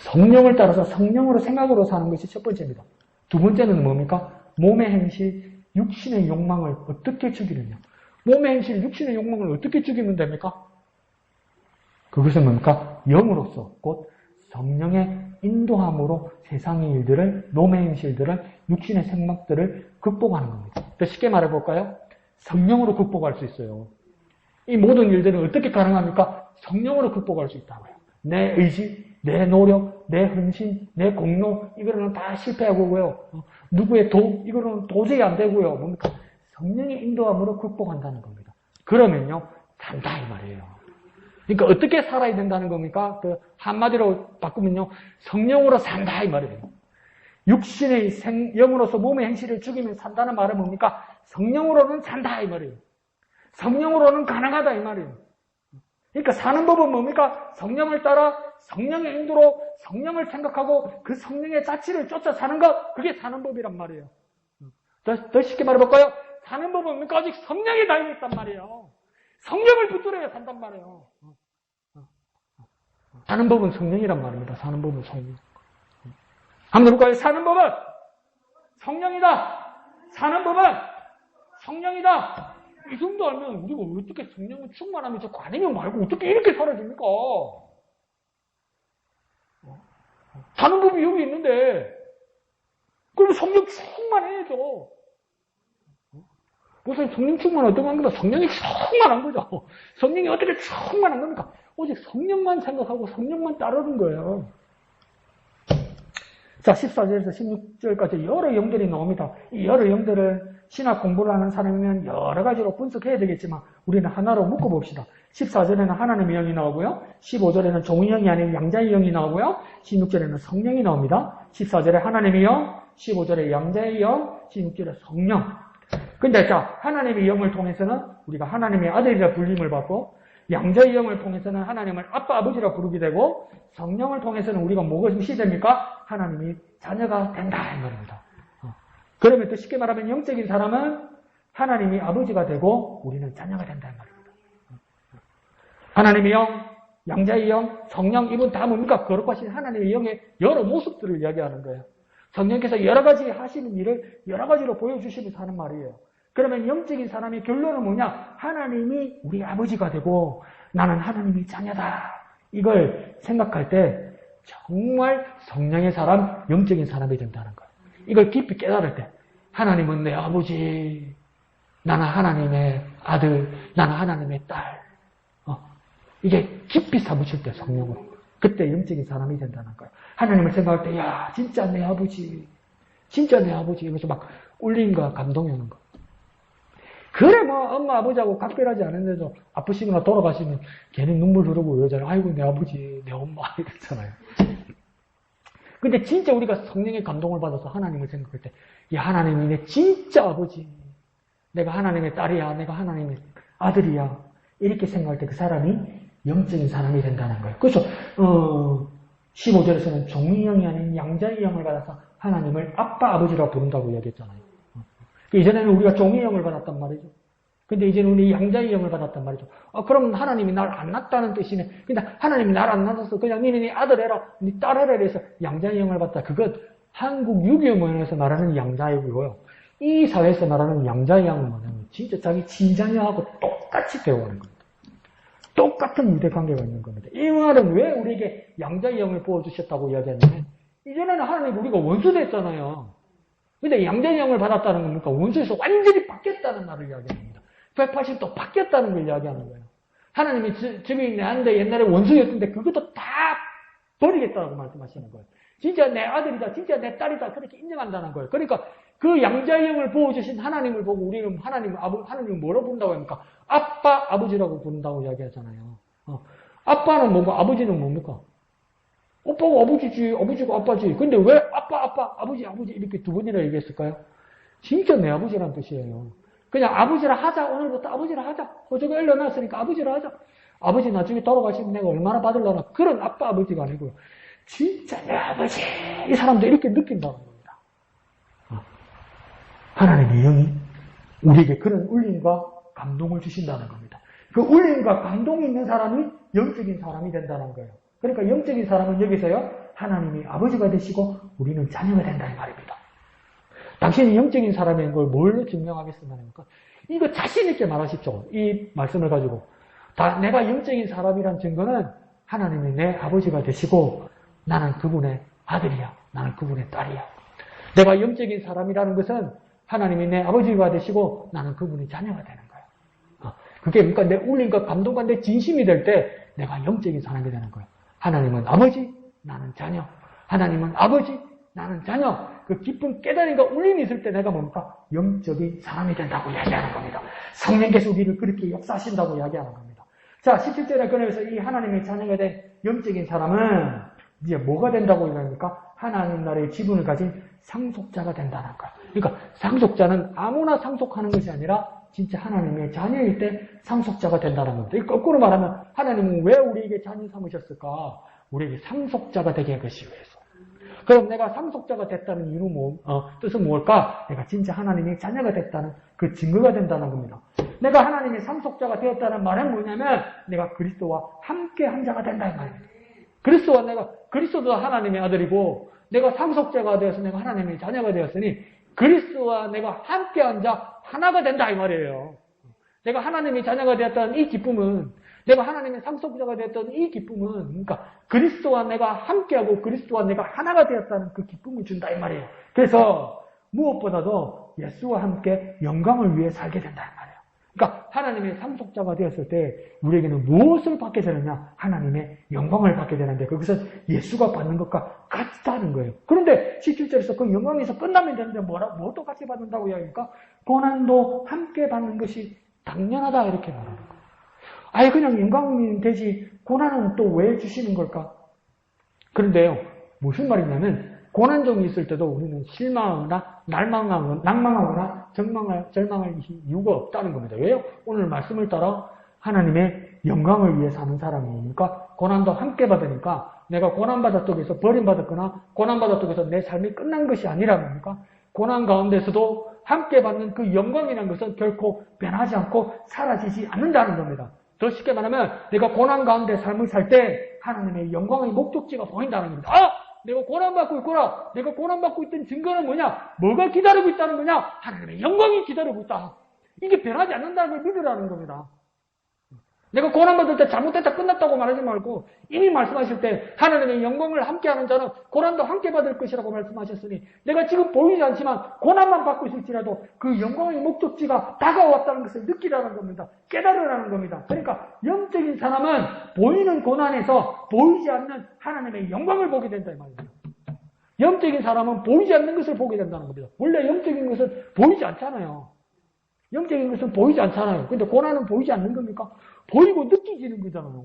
성령을 따라서 성령으로 생각으로 사는 것이 첫 번째입니다. 두 번째는 뭡니까? 몸의 행실, 육신의 욕망을 어떻게 죽이느냐. 몸의 행실, 육신의 욕망을 어떻게 죽이면 됩니까? 그것은 뭡니까? 영으로서 곧 성령의 인도함으로 세상의 일들을, 몸의 행실들을, 육신의 생각들을 극복하는 겁니다. 더 쉽게 말해볼까요? 성령으로 극복할 수 있어요. 이 모든 일들은 어떻게 가능합니까? 성령으로 극복할 수 있다고요. 내 의지, 내 노력, 내 헌신, 내 공로, 이거는 다 실패하고요. 누구의 이거는 도저히 안 되고요. 뭡니까? 성령의 인도함으로 극복한다는 겁니다. 그러면요, 산다 이 말이에요. 그러니까 어떻게 살아야 된다는 겁니까? 그 한마디로 바꾸면요, 성령으로 산다 이 말이에요. 육신의 영으로서 몸의 행실을 죽이면 산다는 말은 뭡니까? 성령으로는 산다 이 말이에요. 성령으로는 가능하다 이 말이에요. 그러니까 사는 법은 뭡니까? 성령을 따라 성령의 인도로 성령을 생각하고 그 성령의 자치를 쫓아 사는 것, 그게 사는 법이란 말이에요. 더 쉽게 말해볼까요? 사는 법은 뭡니까? 아직 성령이 달려있단 말이에요. 성령을 붙들어야 산단 말이에요. 사는 법은 성령이란 말입니다. 사는 법은 성령. 한번 해볼까요? 사는 법은 성령이다. 사는 법은 성령이다. 이 정도 알면 우리가 어떻게 성령을 충만하면 좋고 아니면 말고 어떻게 이렇게 살아집니까? 사는 법이 여기 있는데 그럼 성령 충만해야죠. 무슨 성령 충만 어떤 겁니까? 성령이 충만한 거죠. 성령이 어떻게 충만한 겁니까? 오직 성령만 생각하고 성령만 따르는 거예요. 자, 14절에서 16절까지 여러 영들이 나옵니다. 이 여러 영들을 신학 공부를 하는 사람이면 여러 가지로 분석해야 되겠지만 우리는 하나로 묶어봅시다. 14절에는 하나님의 영이 나오고요. 15절에는 종의 영이 아닌 양자의 영이 나오고요. 16절에는 성령이 나옵니다. 14절에 하나님의 영, 15절에 양자의 영, 16절에 성령. 근데 자, 하나님의 영을 통해서는 우리가 하나님의 아들이라 불림을 받고 양자의 영을 통해서는 하나님을 아빠, 아버지라 부르게 되고 성령을 통해서는 우리가 무엇이 됩니까? 하나님이 자녀가 된다 이 말입니다. 그러면 또 쉽게 말하면 영적인 사람은 하나님이 아버지가 되고 우리는 자녀가 된다 이 말입니다. 하나님의 영, 양자의 영, 성령 이분 다 뭡니까? 거룩하신 하나님의 영의 여러 모습들을 이야기하는 거예요. 성령께서 여러 가지 하시는 일을 여러 가지로 보여주시면서 하는 말이에요. 그러면 영적인 사람의 결론은 뭐냐? 하나님이 우리 아버지가 되고 나는 하나님의 자녀다. 이걸 생각할 때 정말 성령의 사람, 영적인 사람이 된다는 거예요. 이걸 깊이 깨달을 때 하나님은 내 아버지, 나는 하나님의 아들, 나는 하나님의 딸. 이게 깊이 사무칠 때 성령으로. 그때 영적인 사람이 된다는 거예요. 하나님을 생각할 때 야 진짜 내 아버지, 진짜 내 아버지 이러면서 막 울림과 감동이 오는 거예요. 그래 뭐 엄마 아버지하고 각별하지 않은데도 아프시거나 돌아가시면 괜히 눈물 흐르고 이러잖아요. 아이고 내 아버지 내 엄마 이랬잖아요. 근데 진짜 우리가 성령의 감동을 받아서 하나님을 생각할 때 야 하나님이 내 진짜 아버지, 내가 하나님의 딸이야, 내가 하나님의 아들이야 이렇게 생각할 때 그 사람이 영적인 사람이 된다는 거예요. 그래서 15절에서는 종의 영이 아닌 양자의 영을 받아서 하나님을 아빠 아버지라고 부른다고 이야기했잖아요. 이전에는 우리가 종의 영을 받았단 말이죠. 근데 이제는 우리 양자의 영을 받았단 말이죠. 그럼 하나님이 날 안 낳았다는 뜻이네. 근데 하나님이 날 안 낳았어. 그냥 니네 네 아들 해라, 네 딸 해라 해서 양자의 영을 받다. 그것 한국 유교 모양에서 말하는 양자이고요. 이 사회에서 말하는 양자의 영은 뭐냐면 진짜 자기 친자녀하고 똑같이 대우하는 겁니다. 똑같은 유대관계가 있는 겁니다. 이 말은 왜 우리에게 양자의 영을 부어주셨다고 이야기하냐면 이전에는 하나님 우리가 원수됐잖아요. 근데 양자의 영을 받았다는 겁니까? 원수에서 완전히 바뀌었다는 말을 이야기합니다. 180도 바뀌었다는 걸 이야기하는 거예요. 하나님이 저기 내한테 옛날에 원수였는데 그것도 다 버리겠다고 말씀하시는 거예요. 진짜 내 아들이다, 진짜 내 딸이다 그렇게 인정한다는 거예요. 그러니까 그 양자의 영을 부어주신 하나님을 보고 우리는 하나님을 뭐로 부른다고 합니까? 아빠, 아버지라고 부른다고 이야기하잖아요. 아빠는 뭐고 아버지는 뭡니까? 오빠가 아버지지, 아버지가 아빠지. 근데 왜 아빠, 아버지 이렇게 두 번이나 얘기했을까요? 진짜 내 아버지란 뜻이에요. 그냥 아버지라 하자. 오늘부터 아버지라 하자. 저거 일러놨으니까 아버지라 하자. 아버지 나중에 돌아가시면 내가 얼마나 받으려나. 그런 아빠, 아버지가 아니고요. 진짜 내 아버지. 이 사람도 이렇게 느낀다는 겁니다. 하나님의 영이 우리에게 그런 울림과 감동을 주신다는 겁니다. 그 울림과 감동이 있는 사람이 영적인 사람이 된다는 거예요. 그러니까 영적인 사람은 여기서요, 하나님이 아버지가 되시고 우리는 자녀가 된다는 말입니다. 당신이 영적인 사람인 걸 뭘로 증명하겠습니까? 이거 자신 있게 말하십시오. 이 말씀을 가지고. 내가 영적인 사람이란 증거는 하나님이 내 아버지가 되시고 나는 그분의 아들이야. 나는 그분의 딸이야. 내가 영적인 사람이라는 것은 하나님이 내 아버지가 되시고 나는 그분의 자녀가 되는 거예요. 그게 그러니까 내 울림과 감동과 내 진심이 될 때 내가 영적인 사람이 되는 거예요. 하나님은 아버지, 나는 자녀. 하나님은 아버지, 나는 자녀. 그 깊은 깨달음과 울림이 있을 때 내가 뭡니까? 영적인 사람이 된다고 이야기하는 겁니다. 성령께서 우리를 그렇게 역사하신다고 이야기하는 겁니다. 자, 17절에 끊어서 이 하나님의 자녀가 된 영적인 사람은 이제 뭐가 된다고 이야기합니까? 하나님 나라의 지분을 가진 상속자가 된다는 거예요. 그러니까 상속자는 아무나 상속하는 것이 아니라 진짜 하나님의 자녀일 때 상속자가 된다는 겁니다. 이 거꾸로 말하면 하나님은 왜 우리에게 자녀 삼으셨을까? 우리에게 상속자가 되게 하기 위해서. 그럼 내가 상속자가 됐다는 이유 뜻은 뭘까? 내가 진짜 하나님의 자녀가 됐다는 그 증거가 된다는 겁니다. 내가 하나님의 상속자가 되었다는 말은 뭐냐면 내가 그리스도와 함께 한 자가 된다 이 말입니다. 그리스도도 하나님의 아들이고 내가 상속자가 되어서 내가 하나님의 자녀가 되었으니 그리스도와 내가 함께 한 자 하나가 된다 이 말이에요. 내가 하나님의 자녀가 되었다는 이 기쁨은, 내가 하나님의 상속자가 되었다는 이 기쁨은, 그러니까 그리스도와 내가 함께하고 그리스도와 내가 하나가 되었다는 그 기쁨을 준다 이 말이에요. 그래서 무엇보다도 예수와 함께 영광을 위해 살게 된다 이 말이에요. 그러니까 하나님의 상속자가 되었을 때 우리에게는 무엇을 받게 되느냐? 하나님의 영광을 받게 되는데 그것은 예수가 받는 것과 같다는 거예요. 그런데 17절에서 그 영광에서 끝나면 되는데 뭐도 같이 받는다고 이야기합니까? 고난도 함께 받는 것이 당연하다 이렇게 말하는 거예요. 아예 그냥 영광이 되지 고난은 또 왜 주시는 걸까? 그런데요. 무슨 말이냐면 고난종이 있을 때도 우리는 실망하거나 낭망하거나 절망할 이유가 없다는 겁니다. 왜요? 오늘 말씀을 따라 하나님의 영광을 위해 사는 사람이니까 고난도 함께 받으니까 내가 고난받았다고 해서 버림받았거나 고난받았다고 해서 내 삶이 끝난 것이 아니라니까 고난 가운데서도 함께 받는 그 영광이라는 것은 결코 변하지 않고 사라지지 않는다는 겁니다. 더 쉽게 말하면 내가 고난 가운데 삶을 살 때 하나님의 영광의 목적지가 보인다는 겁니다. 내가 고난받고 있구나. 내가 고난받고 있던 증거는 뭐냐? 뭐가 기다리고 있다는 거냐? 하나님의 영광이 기다리고 있다. 이게 변하지 않는다는 걸 믿으라는 겁니다. 내가 고난받을 때 잘못됐다 끝났다고 말하지 말고 이미 말씀하실 때 하나님의 영광을 함께하는 자는 고난도 함께 받을 것이라고 말씀하셨으니 내가 지금 보이지 않지만 고난만 받고 있을지라도 그 영광의 목적지가 다가왔다는 것을 느끼라는 겁니다. 깨달으라는 겁니다. 그러니까 영적인 사람은 보이는 고난에서 보이지 않는 하나님의 영광을 보게 된다 이 말이에요. 영적인 사람은 보이지 않는 것을 보게 된다는 겁니다. 원래 영적인 것은 보이지 않잖아요. 영적인 것은 보이지 않잖아요. 근데 고난은 보이지 않는 겁니까? 보이고 느끼지는 거잖아요.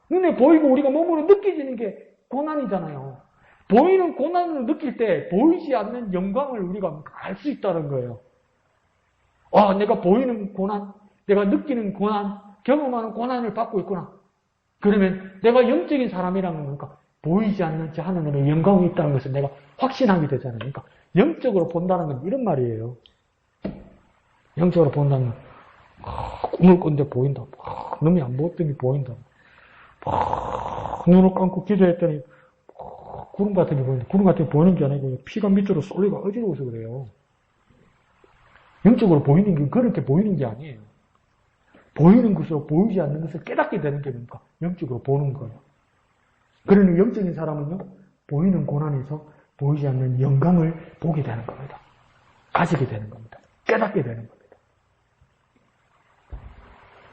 눈에 보이고 우리가 몸으로 느끼지는 게 고난이잖아요. 보이는 고난을 느낄 때 보이지 않는 영광을 우리가 알 수 있다는 거예요. 내가 보이는 고난, 내가 느끼는 고난, 경험하는 고난을 받고 있구나. 그러면 내가 영적인 사람이라는 거니까 보이지 않는 제 하나님의 영광이 있다는 것을 내가 확신하게 되잖아요. 그러니까 영적으로 본다는 건 이런 말이에요. 영적으로 본다는 건 꿈을 꾼데 보인다. 눈이 안 보였더니 보인다. 눈을 감고 기도했더니 구름 같은 게 보인다. 구름 같은 게 보이는 게 아니고 피가 밑으로 쏠리고 어지러워서 그래요. 영적으로 보이는 게 그렇게 보이는 게 아니에요. 보이는 것으로 보이지 않는 것을 깨닫게 되는 게 뭡니까? 영적으로 보는 거예요. 그러니 영적인 사람은요, 보이는 고난에서 보이지 않는 영광을 보게 되는 겁니다. 가지게 되는 겁니다. 깨닫게 되는 겁니다.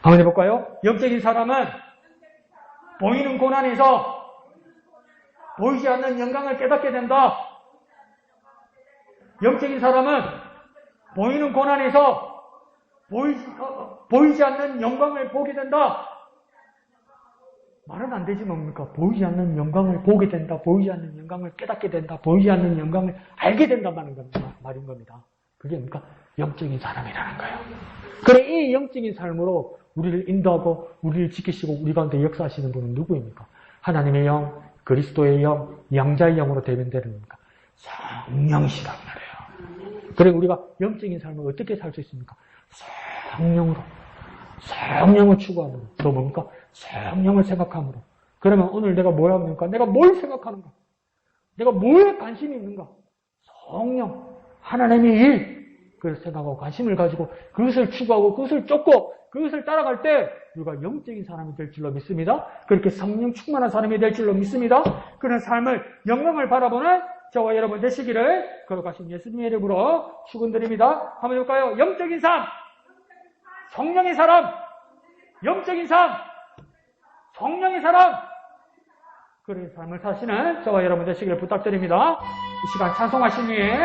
한번 해볼까요? 영적인 사람은 보이는 고난에서 보이지 않는 영광을 깨닫게 된다. 영적인 사람은 보이는 고난에서 보이지 않는 영광을 보게 된다. 말은 안 되지 뭡니까? 보이지 않는 영광을 보게 된다. 보이지 않는 영광을 깨닫게 된다. 보이지 않는 영광을 알게 된다는 말인 겁니다. 그게 뭡니까? 영적인 사람이라는 거예요. 그래, 이 영적인 삶으로 우리를 인도하고 우리를 지키시고 우리 가운데 역사하시는 분은 누구입니까? 하나님의 영, 그리스도의 영, 양자의 영으로 대변되는 겁니까? 성령이시란 말이에요. 그래 우리가 영적인 삶을 어떻게 살 수 있습니까? 성령을 추구함으로. 또 뭡니까? 성령을 생각함으로. 그러면 오늘 내가 뭘 합니까? 내가 뭘 생각하는가? 내가 뭐에 관심이 있는가? 성령, 하나님의 일, 그걸 생각하고 관심을 가지고 그것을 추구하고 그것을 쫓고 그것을 따라갈 때 우리가 영적인 사람이 될 줄로 믿습니다. 그렇게 성령 충만한 사람이 될 줄로 믿습니다. 그런 삶을, 영광을 바라보는 저와 여러분 되시기를 거룩하신 예수님의 이름으로 축원드립니다. 한번 해볼까요? 영적인 삶, 성령의 사람, 영적인 삶, 성령의 사람, 그런 삶을 사시는 저와 여러분 되시기를 부탁드립니다. 이 시간 찬송하신 후에